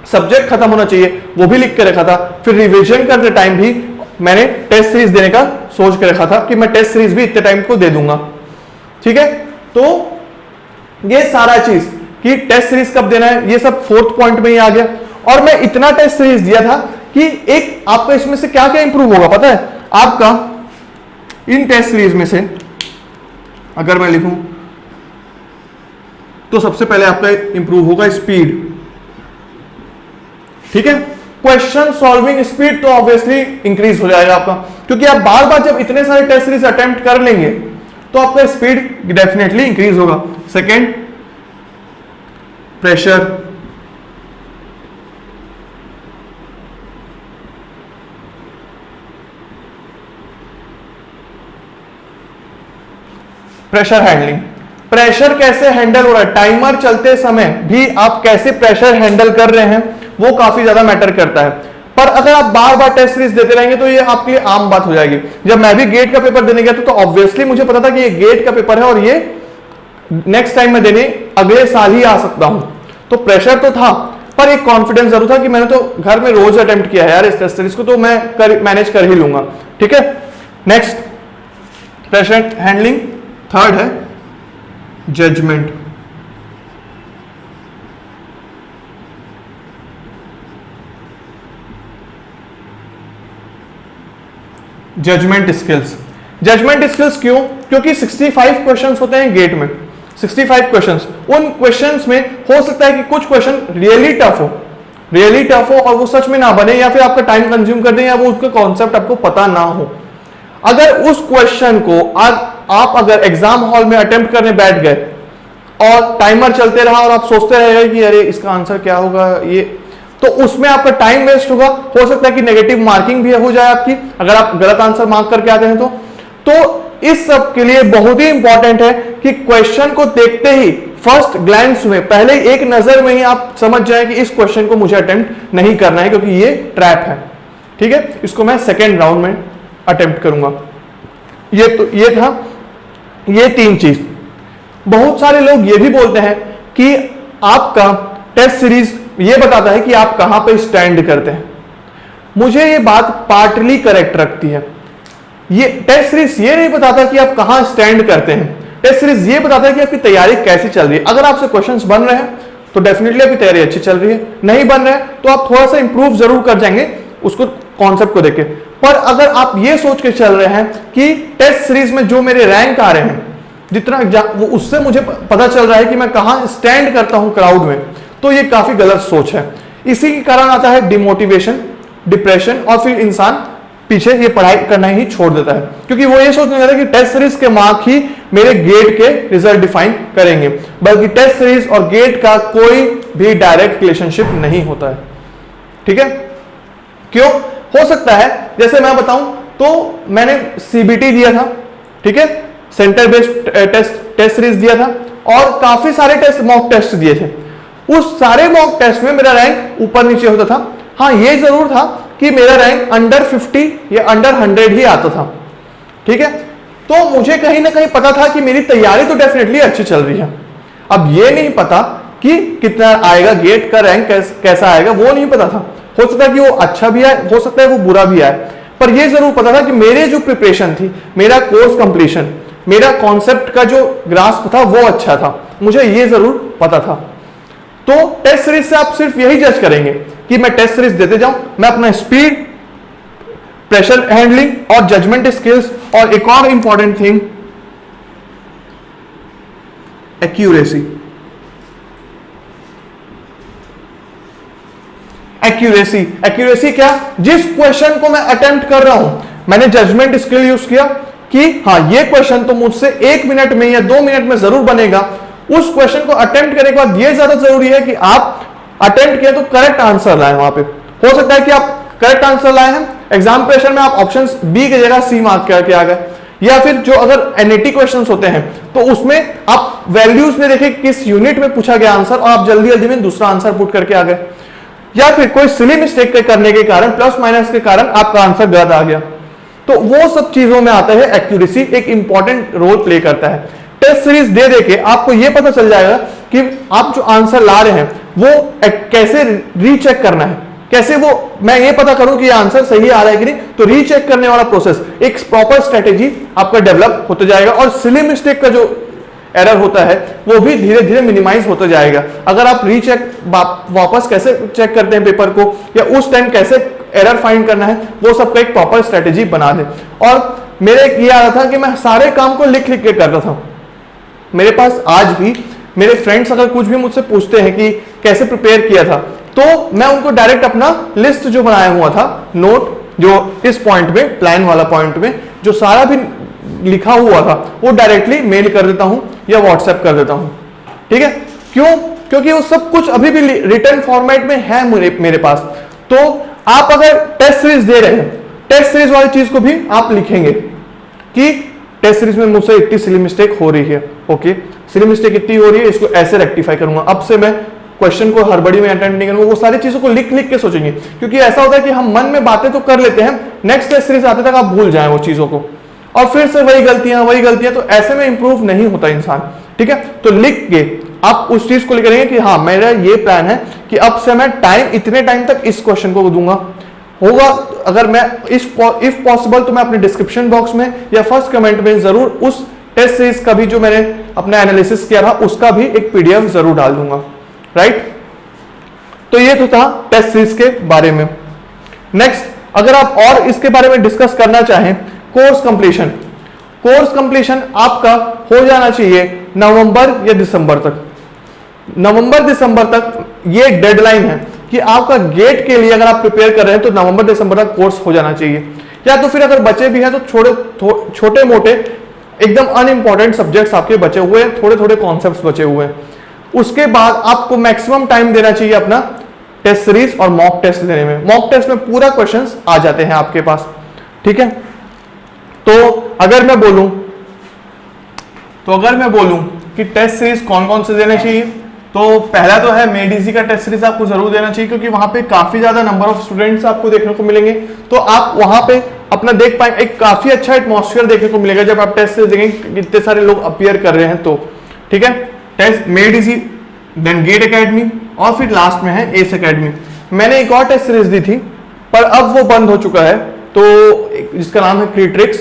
सब्जेक्ट खत्म होना चाहिए वो भी लिख के रखा था। फिर रिवीजन करते टाइम भी मैंने टेस्ट सीरीज देने का सोच के रखा था कि मैं टेस्ट सीरीज भी इतने टाइम को दे दूंगा, ठीक है। तो ये सारा चीज कि टेस्ट सीरीज कब देना है, ये सब 4th पॉइंट में ही आ गया। और मैं इतना टेस्ट सीरीज दिया था कि एक आपका इसमें से क्या क्या इंप्रूव होगा पता है आपका, इन टेस्ट सीरीज में से अगर मैं लिखूं तो सबसे पहले आपका इंप्रूव होगा स्पीड, ठीक है। क्वेश्चन सॉल्विंग स्पीड तो ऑब्वियसली इंक्रीज हो जाएगा आपका, क्योंकि आप बार बार जब इतने सारे टेस्ट सीरीज अटेम्प्ट कर लेंगे तो आपका स्पीड डेफिनेटली इंक्रीज होगा। Second, pressure, pressure handling, pressure कैसे हैंडल हो रहा है, टाइमर चलते समय भी आप कैसे प्रेशर हैंडल कर रहे हैं, वो काफी ज्यादा मैटर करता है। पर अगर आप बार बार टेस्ट सीरीज देते रहेंगे तो ये आपके लिए आम बात हो जाएगी। जब मैं भी गेट का पेपर देने गया था तो ऑब्वियसली मुझे पता था कि ये गेट का पेपर है और ये नेक्स्ट टाइम मैं देने अगले साल ही आ सकता हूं, तो प्रेशर तो था, पर एक कॉन्फिडेंस जरूर था कि मैंने तो घर में रोज अटेम्प्ट किया है यार इस टेस्ट सीरीज को, तो मैं मैनेज कर ही लूंगा, ठीक है। Next, pressure handling. थर्ड है judgement, judgement skills. Judgement skills क्यों? क्योंकि 65 क्वेश्चंस होते हैं गेट में, 65 क्वेश्चंस। उन क्वेश्चंस में हो सकता है कि कुछ क्वेश्चन रियली टफ हो और वो सच में ना बने, या फिर आपका टाइम कंज्यूम कर दें, या वो उसका कॉन्सेप्ट आपको पता ना हो। अगर उस क्वेश्चन को आप अगर एग्जाम हॉल में अटेम्प्ट करने बैठ गए और टाइमर चलते रहा और आप सोचते रह गए कि अरे इसका आंसर क्या होगा, ये, तो उसमें आपका टाइम वेस्ट होगा। हो सकता है कि नेगेटिव मार्किंग भी हो जाए आपकी अगर आप गलत आंसर मार्क करके आते हैं तो इस सब के लिए बहुत ही इंपॉर्टेंट है कि क्वेश्चन को देखते ही फर्स्ट ग्लैंस में, पहले एक नजर में ही आप समझ जाए कि इस क्वेश्चन को मुझे अटेम्प्ट नहीं करना है क्योंकि ये ट्रैप है, ठीक है। इसको मैं सेकेंड राउंड में अटेम्प्ट करूंगा। ये था ये 3 चीज। बहुत सारे लोग ये भी बोलते हैं कि आपका टेस्ट सीरीज ये बताता है कि आप कहां पे स्टैंड करते हैं। मुझे ये बात पार्टली करेक्ट रखती है। ये टेस्ट सीरीज ये नहीं बताता कि आप कहां स्टैंड करते हैं, टेस्ट सीरीज ये बताता है कि आपकी तैयारी कैसी चल रही है। अगर आपसे क्वेश्चंस बन रहे हैं तो डेफिनेटली आपकी तैयारी अच्छी चल रही है, नहीं बन रहे हैं तो आप थोड़ा सा इंप्रूव जरूर कर जाएंगे उसको, कॉन्सेप्ट को देख के। पर अगर आप ये सोच के चल रहे हैं कि टेस्ट सीरीज में जो मेरे रैंक आ रहे हैं जितना वो उससे मुझे पता चल रहा है कि मैं कहां स्टैंड करता हूं क्राउड में, तो ये काफी गलत सोच है। इसी के कारण आता है डिमोटिवेशन, डिप्रेशन, और फिर इंसान पीछे ये पढ़ाई करना ही छोड़ देता है, क्योंकि वो ये सोचने लगता है कि टेस्ट सीरीज के मार्क ही मेरे गेट के रिजल्ट डिफाइन करेंगे, बल्कि टेस्ट सीरीज और गेट का कोई भी डायरेक्ट रिलेशनशिप नहीं होता है। ठीक है, क्यों? हो सकता है जैसे मैं बताऊं तो मैंने सीबीटी दिया था, ठीक है, सेंटर बेस्ड टेस्ट सीरीज दिया था, और काफी सारे टेस्ट मॉक टेस्ट दिए थे। उस सारे मॉक टेस्ट में मेरा रैंक ऊपर नीचे होता था। हाँ, ये जरूर था कि मेरा रैंक अंडर 50 या अंडर 100 ही आता था। ठीक है, तो मुझे कहीं ना कहीं पता था कि मेरी तैयारी तो डेफिनेटली अच्छी चल रही है। अब ये नहीं पता कि कितना आएगा, गेट का रैंक कैसा आएगा, वो नहीं पता था। हो सकता है कि वो अच्छा भी आए, हो सकता है वो बुरा भी आए, पर ये जरूर पता था कि मेरे जो प्रिपरेशन थी, मेरा कोर्स कंप्लीशन, मेरा कॉन्सेप्ट का जो ग्रास्प था वो अच्छा था, मुझे ये जरूर पता था। तो टेस्ट सीरीज से आप सिर्फ यही जज करेंगे कि मैं टेस्ट सीरीज देते जाऊं, मैं अपना स्पीड, प्रेशर हैंडलिंग और जजमेंट स्किल्स, और एक और important thing accuracy. Accuracy, accuracy क्या? जिस क्वेश्चन को मैं अटेम्प्ट कर रहा हूं, मैंने जजमेंट स्किल यूज किया कि हाँ ये क्वेश्चन तो मुझसे 1 मिनट में या 2 मिनट में जरूर बनेगा। उस क्वेश्चन को अटेम्प्ट करने के बाद ये ज्यादा जरूरी है कि आप अटेम्प्ट किया तो करेक्ट आंसर लाए। वहां पे हो सकता है कि आप करेक्ट आंसर लाए हैं, एग्जाम प्रेशर में आप ऑप्शन बी की जगह सी मार्क करके आ गए, या फिर जो अगर एनएटी क्वेश्चंस होते हैं तो उसमें आप वैल्यूज में देखे किस यूनिट में पूछा गया आंसर और आप जल्दी जल्दी में दूसरा आंसर पुट करके आ गए, या फिर कोई सिली मिस्टेक करने के कारण, प्लस माइनस के कारण आपका आंसर गलत आ गया। तो वो सब चीजों में आता है एक्यूरेसी, एक इंपॉर्टेंट रोल प्ले करता है। टेस्ट सीरीज दे देके आपको ये पता चल जाएगा कि आप जो आंसर ला रहे हैं वो कैसे रीचेक करना है, कैसे वो मैं ये पता करूं कि ये आंसर सही आ रहा है कि नहीं। तो रीचेक करने वाला प्रोसेस, एक प्रॉपर स्ट्रेटेजी आपका डेवलप होते जाएगा, और सिली मिस्टेक का जो एरर होता है वो भी धीरे धीरे मिनिमाइज होता जाएगा। अगर आप रीचेक वापस कैसे चेक करते हैं पेपर को, या उस टाइम कैसे एरर फाइंड करना है, वो सबका एक प्रॉपर स्ट्रेटेजी बना दे। और मेरे ये आ रहा था कि मैं सारे काम को लिख लिख के करता था। मेरे पास आज भी मेरे फ्रेंड्स अगर कुछ भी मुझसे पूछते हैं कि कैसे प्रिपेयर किया था, तो मैं उनको डायरेक्ट अपना लिस्ट जो बनाया हुआ था, नोट जो इस पॉइंट में, प्लान वाला पॉइंट में जो सारा भी लिखा हुआ था, वो डायरेक्टली मेल कर देता हूं या व्हाट्सएप कर देता हूं। ठीक है, क्यों? क्योंकि वो सब कुछ अभी भी रिटर्न फॉर्मेट में है मेरे पास। तो आप अगर टेस्ट सीरीज दे रहे हैं, टेस्ट सीरीज वाली चीज को भी आप लिखेंगे कि टेस्ट सीरीज में मुझसे इतनी सिली मिस्टेक हो रही है, ओके, सिली मिस्टेक इतनी हो रही है, इसको ऐसे रेक्टिफाई करूंगा, अब से मैं क्वेश्चन को हड़बड़ी में अटेंड नहीं करूंगा। वो सारी चीजों को लिख लिख के सोचेंगे, क्योंकि ऐसा होता है कि हम मन में बातें तो कर लेते हैं, नेक्स्ट टेस्ट सीरीज आते तक आप भूल जाएं वो चीजों को, और फिर से वही गलतियां, तो ऐसे में इंप्रूव नहीं होता इंसान। ठीक है, तो लिख के आप उस चीज को लिख करेंगे कि हाँ मेरा ये प्लान है कि अब से मैं इतने टाइम तक इस क्वेश्चन को दूंगा। होगा अगर मैं इफ पॉसिबल तो मैं अपने डिस्क्रिप्शन बॉक्स में या फर्स्ट कमेंट में जरूर उस टेस्ट सीरीज का भी जो मैंने अपना एनालिसिस किया था उसका भी एक पीडीएफ जरूर डाल दूंगा। राइट, तो ये तो था टेस्ट सीरीज के बारे में। नेक्स्ट, अगर आप और इसके बारे में डिस्कस करना चाहें, कोर्स कंप्लीशन। कोर्स कंप्लीशन आपका हो जाना चाहिए नवंबर या दिसंबर तक। नवंबर दिसंबर तक ये डेडलाइन है कि आपका गेट के लिए अगर आप प्रिपेयर कर रहे हैं तो नवंबर दिसंबर तक कोर्स हो जाना चाहिए। या तो फिर अगर बचे भी हैं तो छोटे मोटे एकदम अनइंपॉर्टेंट सब्जेक्ट्स आपके बचे हुए हैं, थोड़े थोड़े कॉन्सेप्ट्स बचे हुए हैं। उसके बाद आपको मैक्सिमम टाइम देना चाहिए अपना टेस्ट सीरीज और मॉक टेस्ट देने में। मॉक टेस्ट में पूरा क्वेश्चंस आ जाते हैं आपके पास। ठीक है, तो अगर मैं बोलूं कि टेस्ट सीरीज कौन कौन से देने चाहिए, तो पहला तो है मेडिसी का टेस्ट सीरीज आपको जरूर देना चाहिए, क्योंकि वहां पे काफी ज्यादा नंबर ऑफ स्टूडेंट्स आपको देखने को मिलेंगे, तो आप वहां पे अपना देख पाएंगे, एक काफी अच्छा एटमॉस्फेयर देखने को मिलेगा जब आप टेस्ट सीरीज देंगे, कितने सारे लोग अपीयर कर रहे हैं। तो ठीक है, test made easy, then GATE Academy, और फिर लास्ट में है एस एकेडमी। मैंने एक और टेस्ट सीरीज दी थी, पर अब वो बंद हो चुका है, तो जिसका नाम है क्रीट्रिक्स।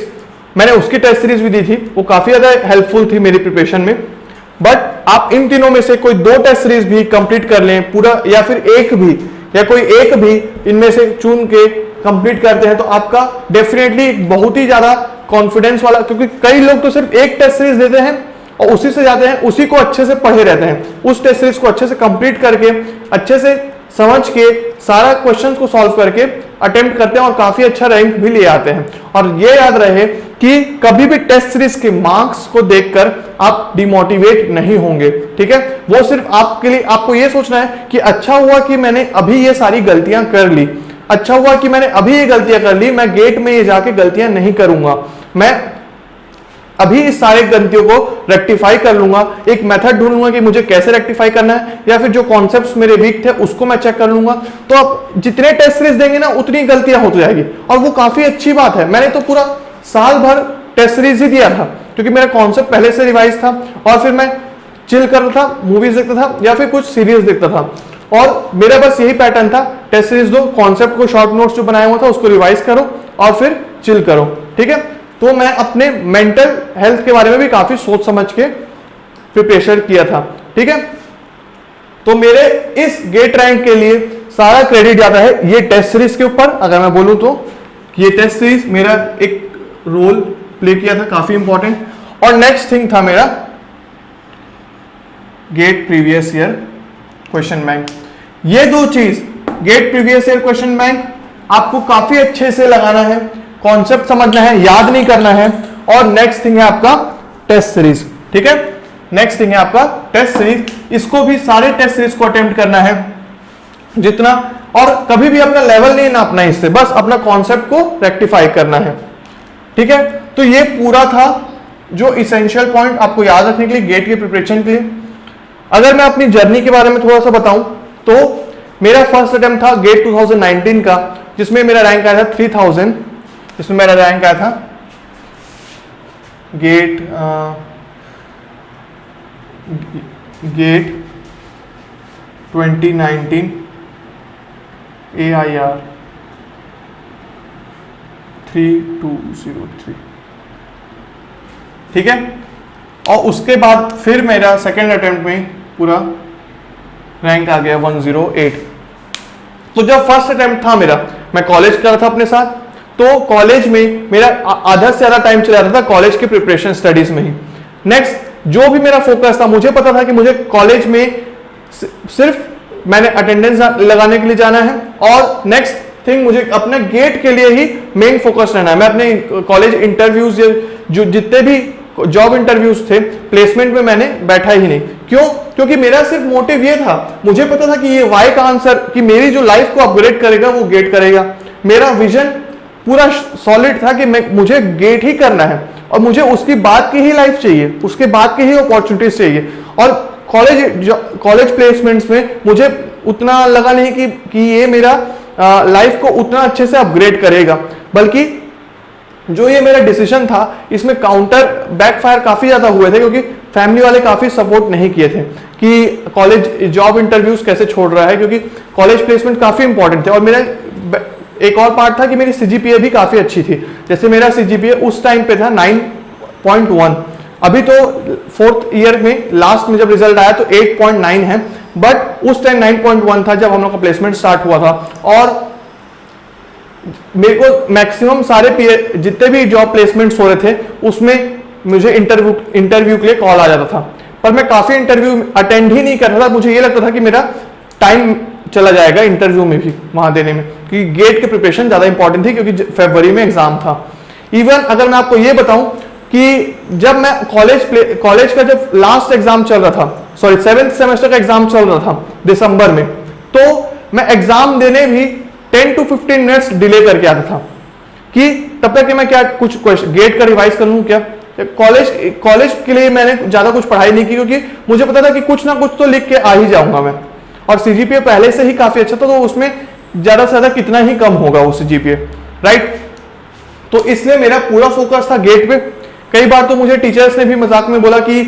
मैंने उसकी टेस्ट सीरीज भी दी थी, वो काफी ज्यादा हेल्पफुल थी मेरी प्रिपरेशन में। बट आप इन तीनों में से कोई 2 टेस्ट सीरीज भी कंप्लीट कर लें पूरा, या फिर एक भी, या कोई एक भी इनमें से चुन के कंप्लीट करते हैं, तो आपका डेफिनेटली बहुत ही ज्यादा कॉन्फिडेंस वाला, क्योंकि कई लोग तो सिर्फ एक टेस्ट सीरीज देते हैं और उसी से जाते हैं, उसी को अच्छे से पढ़े रहते हैं, उस टेस्ट सीरीज को अच्छे से कंप्लीट करके, अच्छे से समझ के, सारा क्वेश्चन को सॉल्व करके अटेम्प्ट करते हैं और काफी अच्छा रैंक भी ले आते हैं। और ये याद रहे कि कभी भी टेस्ट सीरीज के मार्क्स को देखकर आप डिमोटिवेट नहीं होंगे, ठीक है। वो सिर्फ आपके लिए, आपको ये सोचना है कि अच्छा हुआ कि मैंने अभी ये सारी गलतियां कर ली, अच्छा हुआ कि मैंने अभी ये गलतियां कर ली, मैं गेट में ये जाके गलतियां नहीं करूंगा, मैं अभी इस सारे गलतियों को रेक्टिफाई कर लूंगा, एक मेथड ढूंढ लूंगा कि मुझे कैसे रेक्टिफाई करना है, या फिर जो कॉन्सेप्ट्स मेरे वीक थे उसको मैं चेक कर लूंगा। तो आप जितने टेस्ट सीरीज देंगे ना उतनी गलतियां होती जाएगी, और वो काफी अच्छी बात है। मैंने तो पूरा साल भर टेस्ट सीरीज ही दिया था, क्योंकि मेरा कॉन्सेप्ट पहले से रिवाइज था, और फिर मैं चिल कर रहा था, मूवीज देखता था या फिर कुछ सीरीज देखता था, और मेरा बस यही पैटर्न था, टेस्ट सीरीज दो, कॉन्सेप्ट को शॉर्ट नोट्स जो बनाया हुआ था उसको रिवाइज करो और फिर चिल करो, ठीक है। तो मैं अपने मेंटल हेल्थ के बारे में भी काफी सोच समझ के प्रिपरेशन किया था, ठीक है। तो मेरे इस गेट रैंक के लिए सारा क्रेडिट जाता है ये टेस्ट सीरीज के ऊपर। अगर मैं बोलूं तो ये टेस्ट सीरीज मेरा एक रोल प्ले किया था, काफी इंपॉर्टेंट। और नेक्स्ट थिंग था मेरा GATE previous year question bank. ये 2 चीज, GATE previous year question bank, आपको काफी अच्छे से लगाना है, कॉन्सेप्ट समझना है, याद नहीं करना है। और नेक्स्ट थिंग है आपका टेस्ट सीरीज, ठीक है। नेक्स्ट थिंग है आपका टेस्ट सीरीज, इसको भी सारे टेस्ट सीरीज को अटेम्प्ट करना है जितना, और कभी भी अपना लेवल नहीं नापना है इससे, बस अपना कॉन्सेप्ट को रेक्टिफाई करना है, ठीक है। तो ये पूरा था जो इसेंशियल पॉइंट आपको याद रखने के लिए गेट के प्रिपरेशन के लिए। अगर मैं अपनी जर्नी के बारे में थोड़ा सा बताऊं तो मेरा फर्स्ट अटेम्प्ट था गेट 2019 का, जिसमें मेरा रैंक आया था 3000, जिसमें मेरा रैंक आया था गेट गेट 2019 AIR 3203, ठीक है। और उसके बाद फिर मेरा सेकेंड अटेम्प्ट में पूरा रैंक आ गया 108। तो जब फर्स्ट अटेम्प्ट था मेरा, मैं कॉलेज कर रहा था अपने साथ, तो कॉलेज में मेरा आधा से ज्यादा टाइम चला जाता था कॉलेज के प्रिपरेशन स्टडीज में ही। नेक्स्ट जो भी मेरा फोकस था, मुझे पता था कि मुझे कॉलेज में सिर्फ मैंने अटेंडेंस लगाने के लिए जाना है, और नेक्स्ट थिंग मुझे अपने गेट के लिए ही मेन फोकस रहना है। मैं अपने कॉलेज इंटरव्यूज, जो जितने भी जॉब इंटरव्यूज थे, प्लेसमेंट में मैंने बैठा ही नहीं। क्यों? क्योंकि मेरा सिर्फ मोटिव ये था, मुझे पता था कि ये वाई का आंसर, कि मेरी जो लाइफ को अपग्रेड करेगा वो गेट करेगा। मेरा विजन पूरा सॉलिड था कि मुझे गेट ही करना है, और मुझे उसकी बाद की ही लाइफ चाहिए, उसके बाद की ही अपॉर्चुनिटीज चाहिए। और कॉलेज प्लेसमेंट्स में मुझे उतना लगा नहीं कि ये मेरा लाइफ को उतना अच्छे से अपग्रेड करेगा, बल्कि जो ये मेरा डिसीजन था इसमें काउंटर बैकफायर काफी ज्यादा हुए थे, क्योंकि फैमिली वाले काफी सपोर्ट नहीं किए थे कि कॉलेज जॉब इंटरव्यूज कैसे छोड़ रहा है, क्योंकि कॉलेज प्लेसमेंट काफी इंपॉर्टेंट थे। और मेरा एक और पार्ट था कि मेरी सीजीपीए भी काफी अच्छी थी। जैसे मेरा सीजीपीए उस टाइम पे था 9.1, अभी तो 4th ईयर में लास्ट में जब रिजल्ट आया तो 8.9 है, बट उस टाइम 9.1 था जब हम लोग का प्लेसमेंट स्टार्ट हुआ था। और मेरे को मैक्सिमम सारे जितने भी जॉब प्लेसमेंट्स हो रहे थे उसमें मुझे इंटरव्यू के लिए कॉल आ जाता था, पर मैं काफी इंटरव्यू अटेंड ही नहीं कर रहा था। मुझे ये लगता था कि मेरा टाइम चला जाएगा इंटरव्यू में भी वहां देने में, क्योंकि गेट की प्रिपरेशन ज्यादा इंपॉर्टेंट थी, क्योंकि फरवरी में एग्जाम था। इवन अगर मैं आपको ये बताऊं कि जब मैं कॉलेज का जब लास्ट एग्जाम चल रहा था, सॉरी 7th सेमेस्टर का एग्जाम चल रहा था दिसंबर में, तो मैं एग्जाम देने भी 10 to 15 मिनट्स डिले करके आता था कि तब तक कि मैं क्या कुछ गेट का रिवाइज कर लूं। क्या कॉलेज के लिए मैंने ज्यादा कुछ पढ़ाई नहीं की, क्योंकि मुझे पता था कि कुछ ना कुछ तो लिख के आ ही जाऊंगा मैं, और सीजीपीए पहले से ही काफी अच्छा था, तो उसमें ज्यादा से ज्यादा कितना ही कम होगा वो सीजीपीए, राइट। तो इसलिए मेरा पूरा फोकस था गेट पे। कई बार तो मुझे टीचर्स ने भी मजाक में बोला कि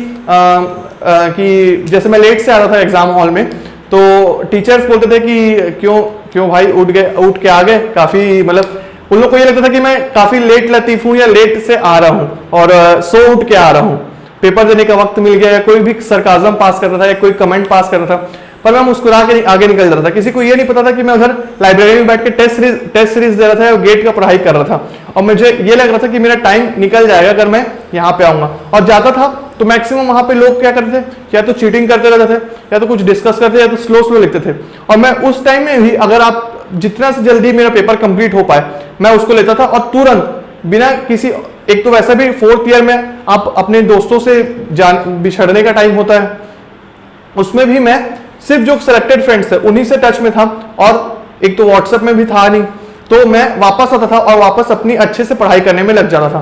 जैसे मैं लेट से आ रहा था एग्जाम हॉल में, तो टीचर्स बोलते थे कि क्यों भाई उठ के आ गए, काफी मतलब उन लोग को ये लगता था कि मैं काफी लेट लतीफ हूँ या लेट से आ रहा हूँ और सो उठ के आ रहा हूँ, पेपर देने का वक्त मिल गया, या कोई भी सरकाजम पास कर रहा था या कोई कमेंट पास कर रहा था, पर मैं मुस्कुरा के आगे निकल रहा था। किसी को ये नहीं पता था कि मैं उधर लाइब्रेरी में बैठ के टेस्ट सीरीज दे रहा था या गेट का पढ़ाई कर रहा था, और मुझे ये लग रहा था कि मेरा टाइम निकल जाएगा अगर मैं यहाँ पे आऊंगा। और जाता था तो मैक्सिमम वहां पे लोग क्या करते थे, या तो चीटिंग करते रहते थे, या तो कुछ डिस्कस करते, या तो स्लो लिखते थे। और मैं उस टाइम में भी अगर आप जितना से जल्दी मेरा पेपर कंप्लीट हो पाए मैं उसको लेता था, और तुरंत बिना किसी, एक तो वैसा भी 4th ईयर में आप अपने दोस्तों से बिछड़ने का टाइम होता है, उसमें भी मैं सिर्फ जो सिलेक्टेड फ्रेंड्स थे उन्हीं से टच में था, और एक तो व्हाट्सएप में भी था नहीं, तो मैं वापस आता था और वापस अपनी अच्छे से पढ़ाई करने में लग जाता था,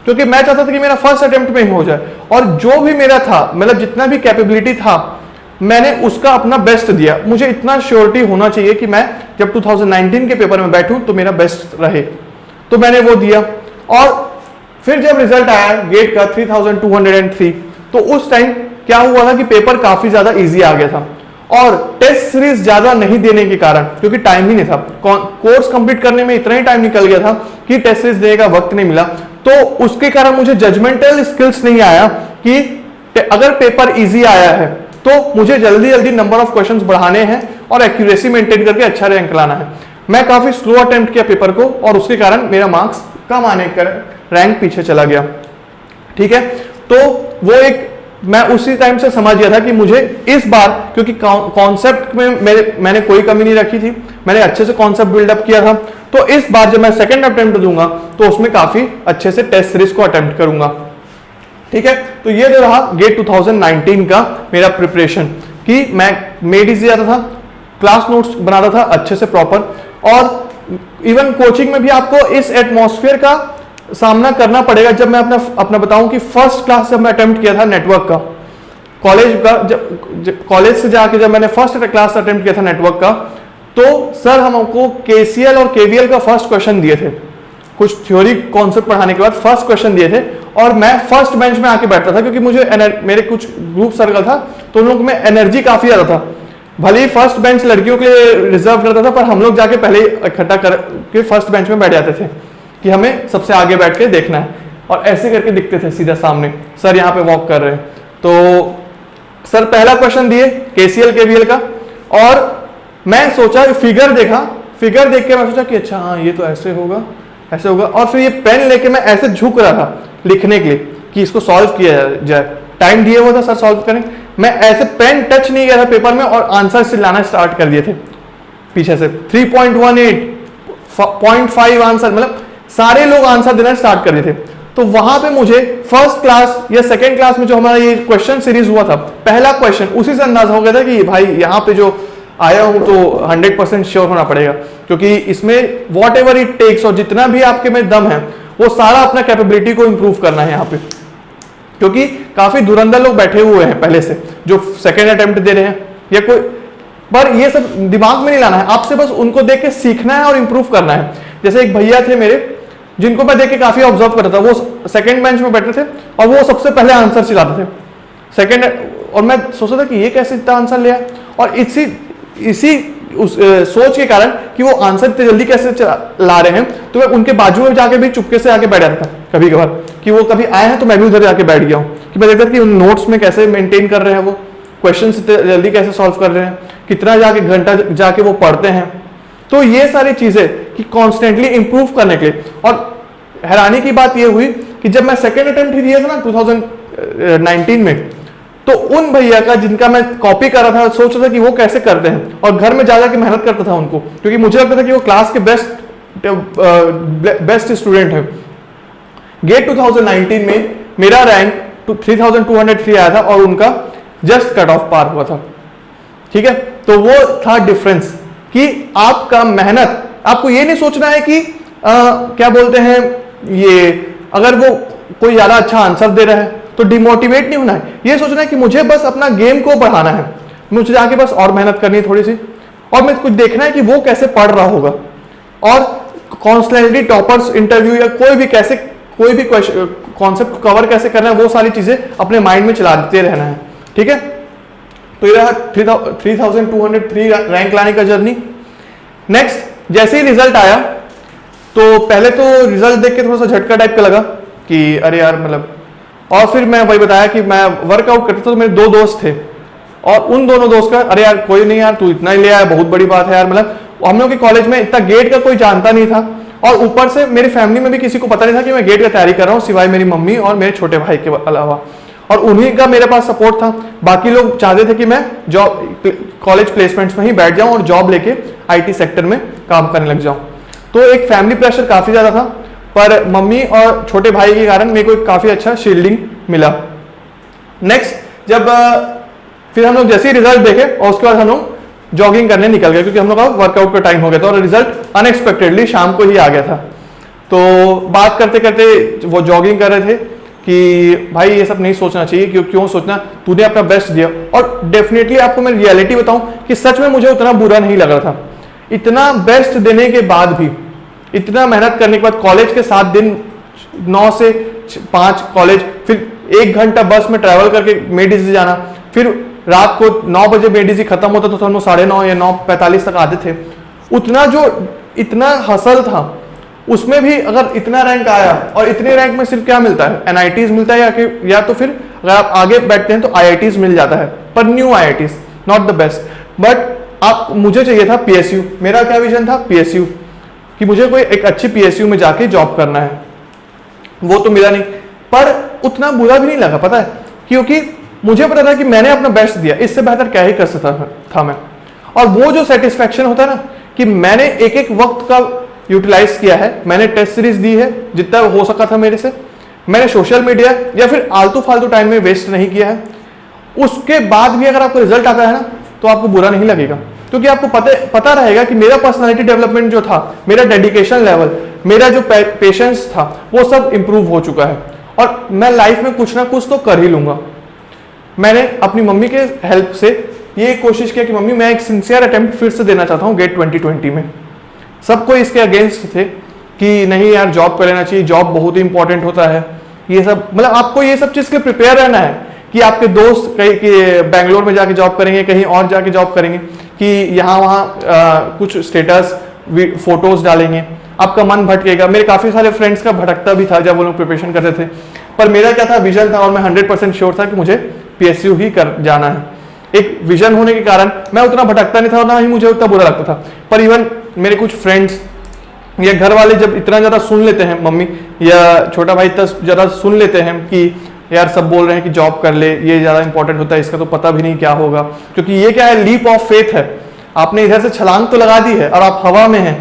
क्योंकि मैं चाहता था कि मेरा फर्स्ट अटेम्प्ट में ही हो जाए। और जो भी मेरा था, मतलब जितना भी कैपेबिलिटी था, मैंने उसका अपना बेस्ट दिया। मुझे इतना श्योरिटी होना चाहिए कि मैं जब 2019 के पेपर में बैठूं तो मेरा बेस्ट रहे, तो मैंने वो दिया। और फिर जब रिजल्ट आया गेट का 3203, तो उस टाइम क्या हुआ था कि पेपर काफी ज्यादा इजी आ गया था, और टेस्ट सीरीज ज्यादा नहीं देने के कारण, क्योंकि टाइम ही नहीं था, कोर्स कंप्लीट करने में इतना ही टाइम निकल गया था कि टेस्ट सीरीज देने का वक्त नहीं मिला, तो उसके कारण मुझे जजमेंटल स्किल्स नहीं आया कि अगर पेपर इजी आया है तो मुझे जल्दी जल्दी नंबर ऑफ क्वेश्चंस बढ़ाने हैं और एक्यूरेसी मेंटेन करके अच्छा रैंक लाना है। मैं काफी स्लो अटेम्प्ट किया पेपर को, और उसके कारण मेरा मार्क्स कम आने का रैंक पीछे चला गया। ठीक है, तो वो एक मैं उसी टाइम से समझ गया था कि मुझे इस बार, क्योंकि कॉन्सेप्ट में मैंने कोई कमी नहीं रखी थी, मैंने अच्छे से कॉन्सेप्ट बिल्डअप किया था, तो इस बार जब मैं सेकंड अटेम्प्ट दूंगा तो उसमें काफी अच्छे से टेस्ट सीरीज को अटेम्प्ट करूंगा। ठीक है, तो ये जो रहा गेट 2019 का मेरा प्रिपरेशन, कि मैं मेड इजी आता था, क्लास नोट्स बनाता था अच्छे से प्रॉपर, और इवन कोचिंग में भी आपको इस एटमॉस्फेयर का सामना करना पड़ेगा। जब मैं अपना बताऊं कि फर्स्ट क्लास जब मैं अटेम्प्ट किया था नेटवर्क का, कॉलेज का, कॉलेज से जाके जब मैंने फर्स्ट क्लास अटेम्प्ट किया था नेटवर्क का, तो सर हमको केसीएल और केवीएल का फर्स्ट क्वेश्चन दिए थे, कुछ थ्योरी कॉन्सेप्ट पढ़ाने के बाद फर्स्ट क्वेश्चन दिए थे, और मैं फर्स्ट बेंच में आके बैठता था, क्योंकि मुझे मेरे कुछ ग्रुप सर्कल था तो उन लोग में एनर्जी काफी ज्यादा था। भले ही फर्स्ट बेंच लड़कियों के लिए रिजर्व करता था, पर हम लोग जाके पहले इकट्ठा करके फर्स्ट बेंच में बैठ जाते थे कि हमें सबसे आगे बैठ के देखना है, और ऐसे करके दिखते थे सीधा सामने सर यहाँ पे वॉक कर रहे हैं। तो सर पहला क्वेश्चन दिए केसीएल केवीएल का, और मैं सोचा, फिगर देख के मैं सोचा कि अच्छा हाँ ये तो ऐसे होगा, और फिर ये पेन लेके मैं ऐसे झुक रहा था लिखने के लिए कि इसको सॉल्व किया जाए। टाइम दिए हुआ था सर सॉल्व करें, मैं ऐसे पेन टच नहीं किया था पेपर में, और आंसर से लाना स्टार्ट कर दिए थे पीछे से। 3.18 0.5 आंसर, मतलब सारे लोग आंसर देना स्टार्ट कर दिए थे। तो वहां पे मुझे फर्स्ट क्लास या सेकेंड क्लास में जो हमारा ये क्वेश्चन सीरीज हुआ था, पहला क्वेश्चन, उसी से अंदाजा हो गया था कि भाई यहाँ पे जो आया हूं तो 100% श्योर होना पड़ेगा, क्योंकि इसमें वॉट एवर इट टेक्स, और जितना भी आपके में दम है वो सारा अपना कैपेबिलिटी को इंप्रूव करना है यहाँ पे, क्योंकि काफी धुरंधर लोग बैठे हुए हैं पहले से जो सेकेंड अटेम्प्ट दे रहे हैं या कोई, पर ये सब दिमाग में नहीं लाना है, आपसे बस उनको देख के सीखना है और इंप्रूव करना है। जैसे एक भैया थे मेरे जिनको मैं देख के काफी ऑब्जर्व करता था, वो सेकंड बेंच में बैठे थे और वो सबसे पहले आंसर चिल्लाते थे सेकंड, और मैं सोचता था कि ये कैसे इतना आंसर लिया, और इसी उस सोच के कारण कि वो आंसर इतने जल्दी कैसे ला रहे हैं, तो मैं उनके बाजू में जाके भी चुपके से आके बैठ जाता था कभी कभार, कि वो कभी आए हैं तो मैं भी उधर जाके बैठ गया हूँ, कि मैं देखता था कि उन नोट्स में कैसे मेंटेन कर रहे हैं, वो क्वेश्चन इतने जल्दी कैसे सॉल्व कर रहे हैं, कितना जाके घंटा जाके वो पढ़ते हैं। तो ये सारी चीजें कि कॉन्स्टेंटली इंप्रूव करने के लिए। और हैरानी की बात ये हुई कि जब मैं सेकेंड अटेम्प्ट ही दिया था ना 2019 में, तो उन भैया का जिनका मैं कॉपी कर रहा था, सोच रहा था कि वो कैसे करते हैं, और घर में जा के मेहनत करता था उनको, क्योंकि मुझे लगता था कि वो क्लास के बेस्ट स्टूडेंट है। गेट 2019 में मेरा रैंक 3203 आया था और उनका जस्ट कट ऑफ पार हुआ था। ठीक है, तो वो था डिफरेंस कि आपका मेहनत, आपको ये नहीं सोचना है कि क्या बोलते हैं, ये अगर वो कोई ज्यादा अच्छा आंसर दे रहा है तो डिमोटिवेट नहीं होना है, ये सोचना है कि मुझे बस अपना गेम को बढ़ाना है, मुझे जाके बस और मेहनत करनी है थोड़ी सी, और मैं कुछ देखना है कि वो कैसे पढ़ रहा होगा, और कॉन्स्टेंटली टॉपर्स इंटरव्यू या कोई भी कॉन्सेप्ट कवर कैसे करना है, वो सारी चीजें अपने माइंड में चलाते रहना है। ठीक है, तो ये रहा 3203 रैंक लाने का जर्नी। नेक्स्ट जैसे ही रिजल्ट आया तो पहले तो रिजल्ट देख के थोड़ा सा झटका टाइप का लगा कि अरे यार मतलब, और फिर मैं वही बताया कि मैं वर्कआउट करता था तो मेरे 2 दोस्त थे और उन दोनों दोस्त का अरे यार कोई नहीं यार, तू इतना ही ले आया, बहुत बड़ी बात है यार। मतलब हम लोग के कॉलेज में इतना गेट का कोई जानता नहीं था और ऊपर से मेरी फैमिली में भी किसी को पता नहीं था कि मैं गेट का तैयारी कर रहा हूँ सिवाय मेरी मम्मी और मेरे छोटे भाई के अलावा, और उन्हीं का मेरे पास सपोर्ट था। बाकी लोग चाहते थे कि मैं जॉब कॉलेज प्लेसमेंट्स में ही बैठ जाऊं और जॉब लेके आईटी सेक्टर में काम करने लग जाऊं। तो एक फैमिली प्रेशर काफी ज्यादा था, पर मम्मी और छोटे भाई के कारण मेरे को काफी अच्छा शील्डिंग मिला। नेक्स्ट जब फिर हम लोग जैसे ही रिजल्ट देखे और उसके बाद हम लोग जॉगिंग करने निकल गए क्योंकि हम लोग का वर्कआउट का टाइम हो गया था और रिजल्ट अनएक्सपेक्टेडली शाम को ही आ गया था। तो बात करते करते वो जॉगिंग कर रहे थे कि भाई ये सब नहीं सोचना चाहिए, क्यों सोचना, तूने अपना बेस्ट दिया। और डेफिनेटली आपको मैं रियलिटी बताऊं कि सच में मुझे उतना बुरा नहीं लग रहा था। इतना बेस्ट देने के बाद भी, इतना मेहनत करने के बाद, कॉलेज के 7 दिन 9 से 5 कॉलेज, फिर 1 घंटा बस में ट्रैवल करके मेडिसी जाना, फिर रात को 9 बजे मेडिसी खत्म होता तो हम लोग 9:30 या 9:45 तक आते थे। उतना जो इतना हसल था उसमें भी अगर इतना रैंक आया, और इतने रैंक में सिर्फ क्या मिलता है, एनआईटीज मिलता है या तो फिर अगर आप आगे बैठते हैं तो आईआईटीज मिल जाता है, पर new IITs, not the best. But आप मुझे चाहिए था पीएसयू। मेरा क्या विजन था, पीएसयू, कि मुझे कोई एक अच्छी पीएसयू में जाके जॉब करना है। वो तो मिला नहीं, पर उतना बुरा भी नहीं लगा, पता है, क्योंकि मुझे पता था कि मैंने अपना बेस्ट दिया, इससे बेहतर क्या ही कर सकता था मैं। और वो जो सेटिस्फैक्शन होता है ना कि मैंने एक एक वक्त का यूटिलाइज किया है, मैंने टेस्ट सीरीज दी है जितना हो सका था मेरे से, मैंने सोशल मीडिया या फिर आलतू फालतू टाइम में वेस्ट नहीं किया है, उसके बाद भी अगर आपको रिजल्ट आता है ना तो आपको बुरा नहीं लगेगा, क्योंकि आपको पता रहेगा कि मेरा पर्सनालिटी डेवलपमेंट जो था, मेरा डेडिकेशन लेवल, मेरा जो पेशेंस था, वो सब इंप्रूव हो चुका है और मैं लाइफ में कुछ ना कुछ तो कर ही लूंगा। मैंने अपनी मम्मी के हेल्प से ये कोशिश किया कि मम्मी मैं एक सिंसियर अटेम्प्ट फिर से देना चाहता हूँ गेट 2020 में। सबको इसके अगेंस्ट थे कि नहीं यार जॉब कर लेना चाहिए, जॉब बहुत ही इंपॉर्टेंट होता है, ये सब, मतलब आपको ये सब चीज़ के प्रिपेयर रहना है कि आपके दोस्त कहीं बैंगलोर में जाके जॉब करेंगे, कहीं और जाके जॉब करेंगे, कि यहाँ वहाँ कुछ स्टेटस फोटोज डालेंगे, आपका मन भटकेगा। मेरे काफ़ी सारे फ्रेंड्स का भटकता भी था जब वो लोग प्रिपरेशन करते थे, पर मेरा क्या था, विजन था और मैं 100% श्योर था कि मुझे पीएसयू ही कर जाना है। एक विजन होने के कारण मैं उतना भटकता नहीं था और ना ही मुझे उतना बुरा लगता था। पर इवन मेरे कुछ फ्रेंड्स या घर वाले जब इतना ज़्यादा सुन लेते हैं, मम्मी या छोटा भाई इतना ज़्यादा सुन लेते हैं कि यार सब बोल रहे हैं कि जॉब कर ले, ये ज़्यादा इंपॉर्टेंट होता है, इसका तो पता भी नहीं क्या होगा, क्योंकि ये क्या है, लीप ऑफ फेथ है। आपने इधर से छलांग तो लगा दी है और आप हवा में हैं,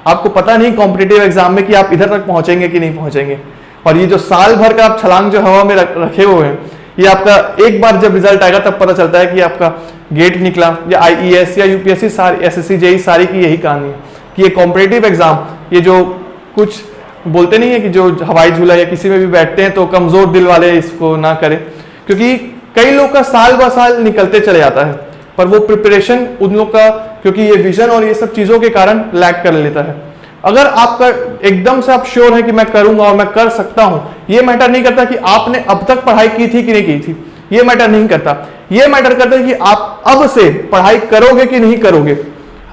आपको पता नहीं कॉम्पिटिटिव एग्जाम में कि आप इधर तक पहुंचेंगे कि नहीं पहुंचेंगे। और ये जो साल भर का आप छलांग जो हवा में रखे हुए हैं, ये आपका एक बार जब रिजल्ट आएगा तब पता चलता है कि आपका गेट निकला या आईईएस या यूपीएससी, सारी एसएससी जेई सारी की यही कहानी है कि ये कॉम्पिटिटिव एग्जाम, ये जो कुछ बोलते नहीं है कि जो हवाई झूला या किसी में भी बैठते हैं तो कमजोर दिल वाले इसको ना करें, क्योंकि कई लोग का साल ब साल निकलते चले जाता है, पर वो प्रिपरेशन उन लोग का, क्योंकि ये विजन और ये सब चीजों के कारण लैग कर लेता है। अगर आपका एकदम से आप श्योर है कि मैं करूंगा और मैं कर सकता हूं, ये मैटर नहीं करता कि आपने अब तक पढ़ाई की थी कि नहीं की थी, ये मैटर नहीं करता। ये मैटर करता है कि आप अब से पढ़ाई करोगे कि नहीं करोगे,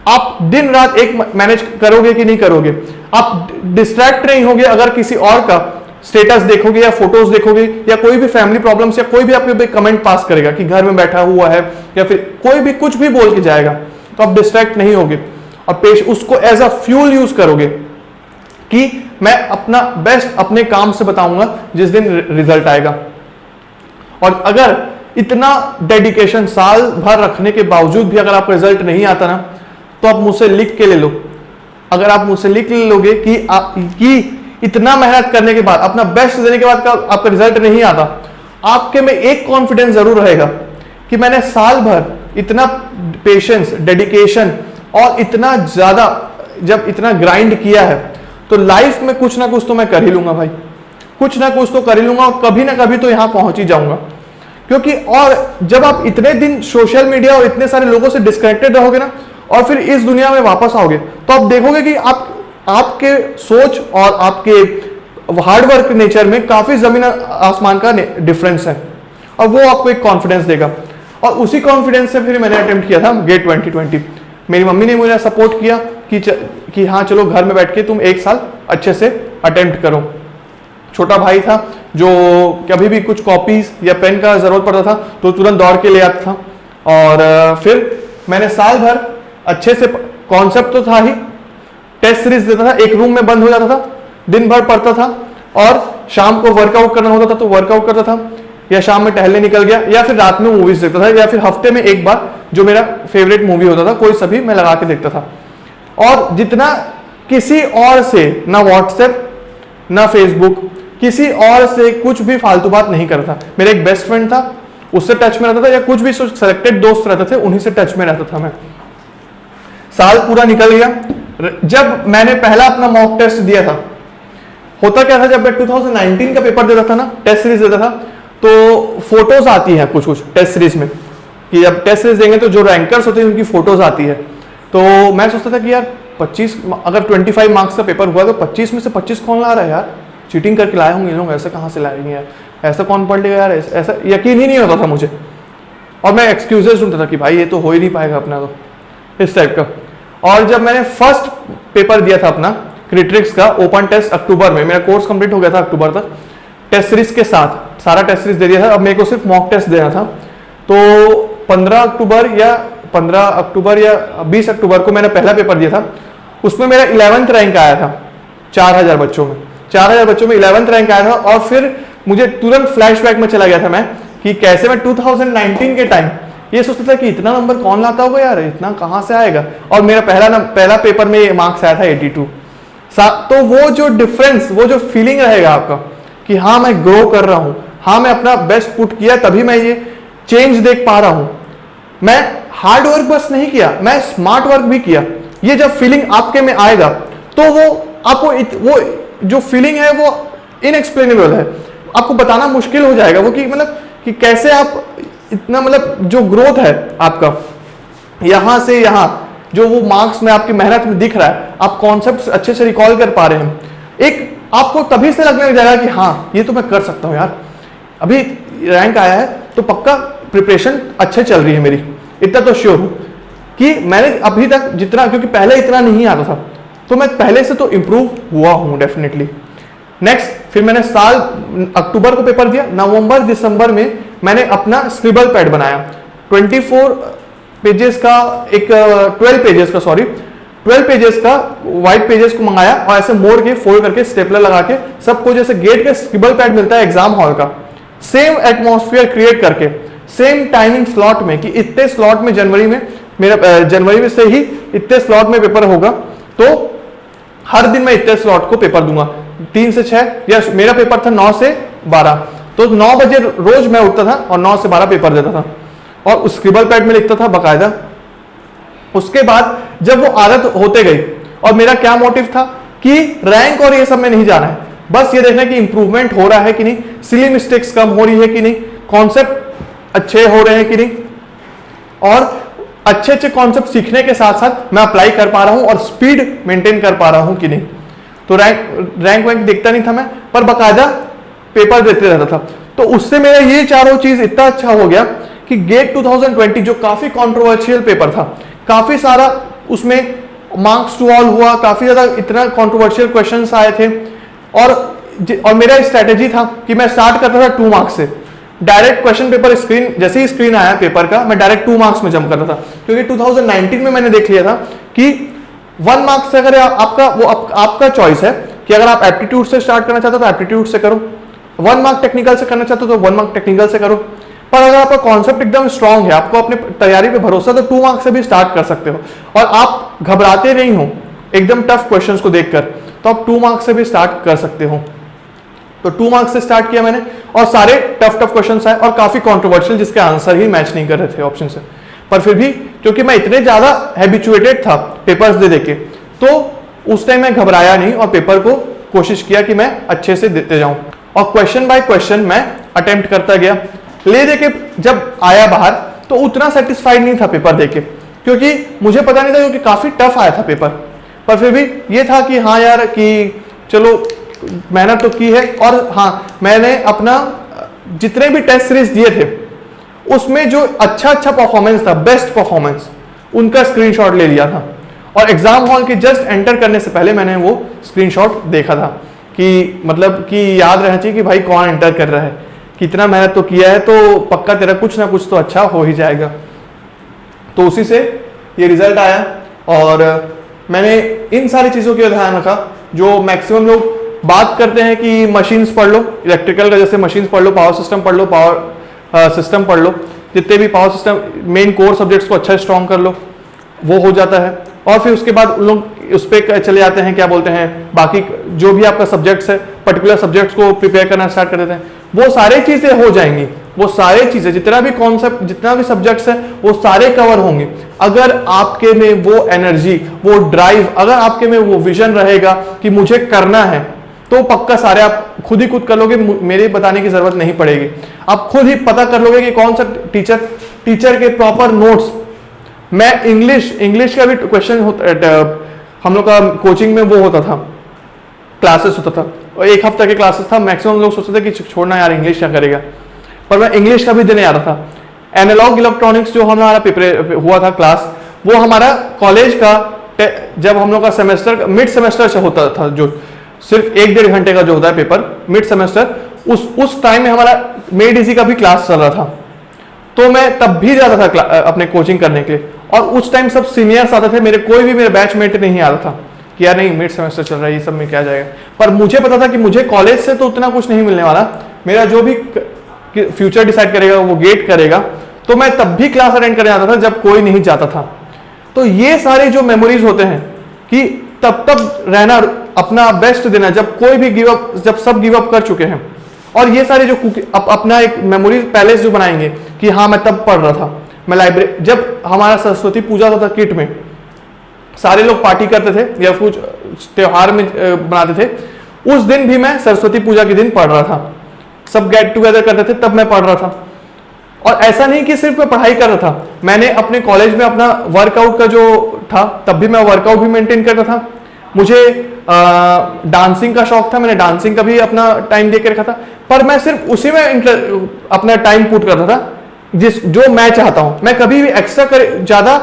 आप दिन रात एक मैनेज करोगे कि नहीं करोगे, आप डिस्ट्रैक्ट नहीं होगे अगर किसी और का स्टेटस देखोगे या फोटोज देखोगे या कोई भी फैमिली प्रॉब्लम्स या कोई भी आपके पे कमेंट पास करेगा कि घर में बैठा हुआ है या फिर कोई भी कुछ भी बोल के जाएगा, तो आप डिस्ट्रैक्ट नहीं होगे और उसको एज अ फ्यूल यूज करोगे कि मैं अपना बेस्ट अपने काम से बताऊंगा जिस दिन रिजल्ट आएगा। और अगर इतना डेडिकेशन साल भर रखने के बावजूद भी अगर आपका रिजल्ट नहीं आता ना, तो आप मुझसे लिख के ले लो। अगर आप मुझसे लिख ले लोगे कि इतना मेहनत करने के बाद, अपना बेस्ट देने के बाद आपका रिजल्ट नहीं आता, आपके में एक कॉन्फिडेंस जरूर रहेगा कि मैंने साल भर इतना पेशेंस, डेडिकेशन और इतना ज्यादा जब इतना ग्राइंड किया है, तो लाइफ में कुछ ना कुछ तो मैं कर ही लूंगा भाई, कुछ ना कुछ तो कर ही लूंगा और कभी ना कभी तो यहां पहुंच ही जाऊंगा। क्योंकि और जब आप इतने दिन सोशल मीडिया और इतने सारे लोगों से डिस्कनेक्टेड रहोगे ना, और फिर इस दुनिया में वापस आओगे, तो आप देखोगे कि आपके सोच और आपके हार्डवर्क नेचर में काफी जमीन आसमान का डिफरेंस है, और वो आपको एक कॉन्फिडेंस देगा। और उसी कॉन्फिडेंस से फिर मैंने अटेम्प्ट किया था गेट 2020। मेरी मम्मी ने मुझे सपोर्ट किया कि हाँ चलो घर में बैठ के तुम 1 साल अच्छे से अटेम्प्ट करो। छोटा भाई था जो कभी भी कुछ कॉपीज या पेन का जरूरत पड़ता था तो तुरंत दौड़ के ले आता था। और फिर मैंने साल भर अच्छे से, कॉन्सेप्ट तो था ही, टेस्ट सीरीज देता था, एक रूम में बंद हो जाता था, दिन भर पढ़ता था और शाम को वर्कआउट करना होता था तो वर्कआउट करता था, या शाम में टहलने निकल गया, या फिर रात में मूवीज देखता था, या फिर हफ्ते में एक बार जो मेरा फेवरेट मूवी होता था कोई सभी मैं लगा के देखता था। और जितना किसी और से, ना व्हाट्सएप ना फेसबुक, किसी और से कुछ भी फालतू बात नहीं करता था। मेरा एक बेस्ट फ्रेंड था, उससे टच में रहता था, या कुछ भी सेलेक्टेड दोस्त रहते थे उन्हीं से टच में रहता था मैं। साल पूरा निकल गया। जब मैंने पहला अपना मॉक टेस्ट दिया था, होता क्या था, जब मैं 2019 का पेपर देता था ना, टेस्ट सीरीज देता था, तो फोटोज आती है कुछ कुछ टेस्ट सीरीज में, कि जब टेस्ट सीरीज देंगे तो जो रैंकर्स होते हैं उनकी फोटोज आती है। तो मैं सोचता था कि यार 25, अगर 25 मार्क्स का पेपर हुआ तो 25 में से 25 कौन ला रहा है यार, चीटिंग करके लाए होंगे लोग, ऐसा कहाँ से लाएंगे यार, ऐसा कौन पढ़ लेगा यार, ऐसा यकीन ही नहीं होता था मुझे। और मैं एक्सक्यूजेस ढूंढता था कि भाई ये तो हो ही नहीं पाएगा अपना, तो इस टाइप का। और जब मैंने फर्स्ट पेपर दिया था अपना क्रिट्रिक्स का ओपन टेस्ट अक्टूबर में, मेरा कोर्स कंप्लीट हो गया था अक्टूबर तक, टेस्ट सीरीज के साथ सारा टेस्ट सीरीज दे दिया था। अब मेरे को सिर्फ मॉक टेस्ट देना था। तो 15 अक्टूबर या 20 अक्टूबर को मैंने पहला पेपर दिया था। उसमें मेरा 11th रैंक आया था 4000 बच्चों में, 4000 बच्चों में 11th रैंक आया था। और फिर मुझे तुरंत फ्लैशबैक में चला गया था मैं, कि कैसे मैं 2019 के टाइम ये सोचता था कि इतना नंबर कौन लाता होगा यार, इतना कहाँ से आएगा। और मेरा पहला पेपर में मार्क्स आया था 82। तो वो जो डिफरेंस, वो जो फीलिंग रहेगा आपका कि हाँ मैं ग्रो कर रहा हूं, हाँ मैं अपना बेस्ट पुट किया तभी मैं ये चेंज देख पा रहा हूं। मैं हार्ड वर्क बस नहीं किया, मैं स्मार्ट वर्क भी किया। ये जब फीलिंग आपके में आएगा तो वो आपको वो जो फीलिंग है वो इनएक्सप्लेनेबल है, आपको बताना मुश्किल हो जाएगा वो, कि मतलब कि कैसे आप इतना, मतलब जो ग्रोथ है आपका यहां से यहां, जो वो मार्क्स में आपकी मेहनत में दिख रहा है, आप कॉन्सेप्ट अच्छे से रिकॉल कर पा रहे हैं, एक आपको तभी से लगने लग जाएगा कि हाँ ये तो मैं कर सकता हूं यार, अभी रैंक आया है तो पक्का प्रिपरेशन अच्छे चल रही है मेरी, इतना तो श्योर हूं कि मैंने अभी तक जितना, क्योंकि पहले इतना नहीं आता था, तो मैं पहले से तो इंप्रूव हुआ हूं डेफिनेटली। नेक्स्ट, फिर मैंने साल अक्टूबर को पेपर दिया, नवंबर दिसंबर में मैंने अपना स्क्रिबल पैड बनाया, 24 पेजेस का, एक 12 पेजेस का व्हाइट पेजेस को मंगाया और ऐसे मोड़ के फोल्ड करके स्टेपलर लगा के सबको जैसे गेट का स्क्रिबल पैड मिलता है एग्जाम हॉल का, सेम एटमॉस्फेयर क्रिएट करके सेम टाइमिंग स्लॉट में, कि इतने स्लॉट में जनवरी में से ही इतने स्लॉट में पेपर होगा, तो हर दिन मैं इतने स्लॉट को पेपर दूंगा, 3 से 6, या मेरा पेपर था 9 से 12, तो 9 बजे रोज मैं उठता था और 9 से 12 पेपर देता था और उस स्क्रिबल पैड में लिखता था बकायदा। उसके बाद जब वो आदत होते गई, और मेरा क्या मोटिव था कि रैंक और ये सब में नहीं जाना है, बस ये देखना कि इंप्रूवमेंट हो रहा है कि नहीं, सिली मिस्टेक्स कम हो रही है कि नहीं, कॉन्सेप्ट अच्छे हो रहे हैं कि नहीं, और अच्छे अच्छे कॉन्सेप्ट सीखने के साथ साथ मैं अप्लाई कर पा रहा हूं और स्पीड मेंटेन कर पा रहा हूं कि नहीं। तो रैंक वैंक देखता नहीं था मैं, पर बकायदा पेपर देते रहता था। तो उससे मेरा ये चारों चीज इतना अच्छा हो गया कि गेट 2020 जो काफी कंट्रोवर्शियल पेपर था, काफी सारा उसमें मार्क्स टू ऑल हुआ, काफी ज्यादा इतना कंट्रोवर्शियल क्वेश्चंस आए थे, और मेरा स्ट्रेटेजी था कि मैं स्टार्ट करता था 2 मार्क्स से, डायरेक्ट क्वेश्चन पेपर स्क्रीन, जैसे ही स्क्रीन आया पेपर का मैं डायरेक्ट 2 मार्क्स में जंप करता था, क्योंकि 2019 में मैंने देख लिया था कि 1 मार्क्स से अगर आपका चॉइस है कि अगर आप एप्टीट्यूड से स्टार्ट करना चाहते हो तो एप्टीट्यूड से करो, 1 मार्क टेक्निकल से करना चाहते हो तो 1 मार्क टेक्निकल से करो, पर अगर आपका कॉन्सेप्ट एकदम स्ट्रांग है, आपको अपने तैयारी पे भरोसा, तो 2 मार्क्स से भी स्टार्ट कर सकते हो, और आप घबराते नहीं हो एकदम टफ क्वेश्चंस को देखकर, तो आप 2 मार्क्स से भी स्टार्ट कर सकते हो। तो 2 मार्क्स से स्टार्ट किया मैंने, और सारे टफ क्वेश्चंस आए और काफी कंट्रोवर्शियल, जिसके आंसर ही मैच नहीं कर रहे थे ऑप्शन से, पर फिर भी क्योंकि मैं इतने ज्यादा हैबिचुएटेड था पेपर्स दे के, तो उस टाइम मैं घबराया नहीं और पेपर को कोशिश किया कि मैं अच्छे से देते जाऊं, और क्वेश्चन बाय क्वेश्चन मैं अटेम्प्ट करता गया। ले देके जब आया बाहर तो उतना सेटिस्फाइड नहीं था पेपर देके, क्योंकि मुझे पता नहीं था, क्योंकि काफी टफ आया था पेपर, पर फिर भी ये था कि हाँ यार, कि चलो मेहनत तो की है। और हाँ, मैंने अपना जितने भी टेस्ट सीरीज दिए थे उसमें जो अच्छा परफॉर्मेंस था, बेस्ट परफॉर्मेंस, उनका स्क्रीनशॉट ले लिया था और एग्जाम हॉल के जस्ट एंटर करने से पहले मैंने वो स्क्रीनशॉट देखा था कि मतलब कि याद रहना चाहिए कि भाई कौन एंटर कर रहा है, कितना मेहनत तो किया है, तो पक्का तेरा कुछ ना कुछ तो अच्छा हो ही जाएगा। तो उसी से ये रिजल्ट आया और मैंने इन सारी चीज़ों का ध्यान रखा जो मैक्सिमम लोग बात करते हैं कि मशीन्स पढ़ लो, इलेक्ट्रिकल का जैसे मशीन्स पढ़ लो, पावर सिस्टम पढ़ लो, पावर सिस्टम पढ़ लो, जितने भी power system main core subjects को अच्छा स्ट्रॉन्ग कर लो, वो हो जाता है। और फिर उसके बाद उन लोग उस पर चले जाते हैं, क्या बोलते हैं, बाकी जो भी आपका सब्जेक्ट्स है पर्टिकुलर सब्जेक्ट्स को प्रिपेयर करना स्टार्ट कर देते हैं। वो सारी चीज़ें हो जाएंगी, वो सारे चीज़ें जितना भी कॉन्सेप्ट जितना भी सब्जेक्ट्स है वो सारे कवर होंगे अगर आपके में वो एनर्जी, वो ड्राइव, अगर आपके में वो विजन रहेगा कि मुझे करना है, तो पक्का सारे आप खुद ही खुद कर लोगे, मेरे बताने की जरूरत नहीं पड़ेगी। आप खुद ही पता कर लोगे कि कौन सा टीचर के प्रॉपर नोट्स। मैं इंग्लिश का भी क्वेश्चन होता, हम लोग का कोचिंग में वो होता था, क्लासेस होता था, और 1 हफ्ते के क्लासेस था। मैक्सिमम लोग सोचते थे कि छोड़ना यार इंग्लिश क्या करेगा, पर मैं इंग्लिश का भी देने आ रहा था। एनालॉग इलेक्ट्रॉनिक्स जो हमारा प्रिपेयर हुआ था क्लास, वो हमारा कॉलेज का जब हम लोग का सेमेस्टर मिड सेमेस्टर से होता था, जो सिर्फ 1-1.5 घंटे का जो होता है पेपर मिड सेमेस्टर, उस टाइम में हमारा मेड इजी का भी क्लास चल रहा था। तो मैं तब भी जाता था अपने कोचिंग करने के लिए, और उस टाइम सब सीनियर्स आते थे, मेरे कोई भी मेरे बैचमेट नहीं आ रहा था कि यार नहीं मिड सेमेस्टर चल रहा है, ये सब में क्या जाएगा। पर मुझे पता था कि मुझे कॉलेज से तो उतना कुछ नहीं मिलने वाला, मेरा जो भी फ्यूचर डिसाइड करेगा वो गेट करेगा। तो मैं तब भी क्लास अटेंड करने आता था जब कोई नहीं जाता था। तो ये सारे जो मेमोरीज होते हैं कि तब रहना, अपना बेस्ट देना, जब कोई भी गिव अप, जब सब गिव अप कर चुके हैं, और ये सारे जो अपना एक मेमोरीज पैलेस जो बनाएंगे कि हाँ मैं तब पढ़ रहा था, मैं लाइब्रेरी, जब हमारा सरस्वती पूजा होता था किट में सारे लोग पार्टी करते थे या कुछ त्योहार में बनाते थे, उस दिन भी मैं सरस्वती पूजा के दिन पढ़ रहा था, सब गेट टुगेदर करते थे तब मैं पढ़ रहा था। और ऐसा नहीं कि सिर्फ मैं पढ़ाई कर रहा था, मैंने अपने कॉलेज में अपना वर्कआउट का जो था तब भी मैं वर्कआउट भी मेंटेन कर रहा था। मुझे डांसिंग का शौक था, मैंने डांसिंग का भी अपना टाइम दे के रखा था, पर मैं सिर्फ उसी में अपना टाइम पुट करता था जो मैं चाहता हूं। मैं कभी भी एक्स्ट्रा ज्यादा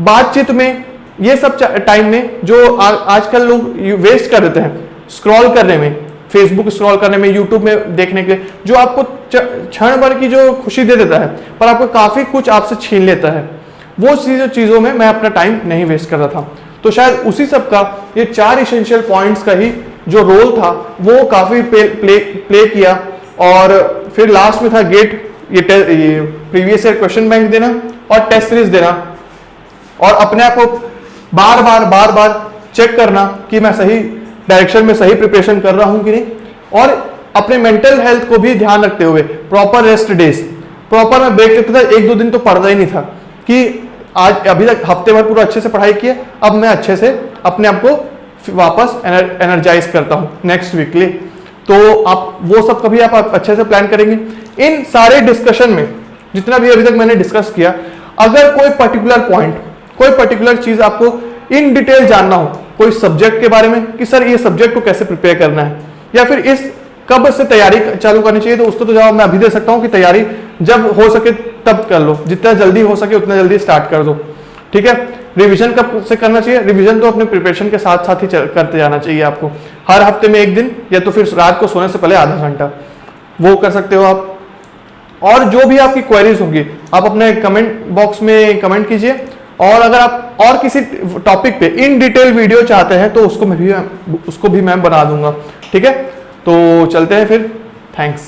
बातचीत में, ये सब टाइम में जो आजकल लोग वेस्ट कर देते हैं स्क्रॉल करने में, फेसबुक स्क्रॉल करने में, यूट्यूब में देखने के लिए, जो आपको क्षण भर की जो खुशी दे देता है पर आपको काफी कुछ आपसे छीन लेता है, वो चीजों में मैं अपना टाइम नहीं वेस्ट कर रहा था। तो शायद उसी सब का ये 4 इसेंशियल पॉइंट्स का ही जो रोल था वो काफी प्ले किया। और फिर लास्ट में था गेट, ये प्रीवियस ईयर क्वेश्चन बैंक देना और टेस्ट सीरीज देना, और अपने आप को बार बार चेक करना कि मैं सही डायरेक्शन में सही प्रिपरेशन कर रहा हूं कि नहीं, और अपने मेंटल हेल्थ को भी ध्यान रखते हुए प्रॉपर रेस्ट डेज, प्रॉपर मैं ब्रेक लेता था। 1-2 दिन तो पढ़ता ही नहीं था कि आज अभी तक हफ्ते भर पूरा अच्छे से पढ़ाई किया, अब मैं अच्छे से अपने आप को वापस एनर्जाइज करता हूं नेक्स्ट वीक लिए। तो आप वो सब कभी आप अच्छे से प्लान करेंगे। इन सारे डिस्कशन में जितना भी अभी तक मैंने डिस्कस किया, अगर कोई पर्टिकुलर पॉइंट, कोई पर्टिकुलर चीज आपको इन डिटेल जानना हो, कोई सब्जेक्ट के बारे में कि सर ये सब्जेक्ट को कैसे प्रिपेयर करना है, या फिर इस कब से तैयारी चालू करनी चाहिए, तो उसको तो जवाब मैं अभी दे सकता हूं कि तैयारी जब हो सके तब कर लो, जितना जल्दी हो सके उतना जल्दी स्टार्ट कर दो। ठीक है, रिवीजन कब से करना चाहिए, रिवीजन तो अपने प्रिपरेशन के साथ साथ ही करते जाना चाहिए आपको। हर हफ्ते में 1 दिन, या तो फिर रात को सोने से पहले आधा घंटा वो कर सकते हो आप। और जो भी आपकी क्वेरीज होंगी आप अपने कमेंट बॉक्स में कमेंट कीजिए, और अगर आप और किसी टॉपिक पे इन डिटेल वीडियो चाहते हैं तो उसको भी मैं बना दूंगा। ठीक है, तो चलते हैं फिर, थैंक्स।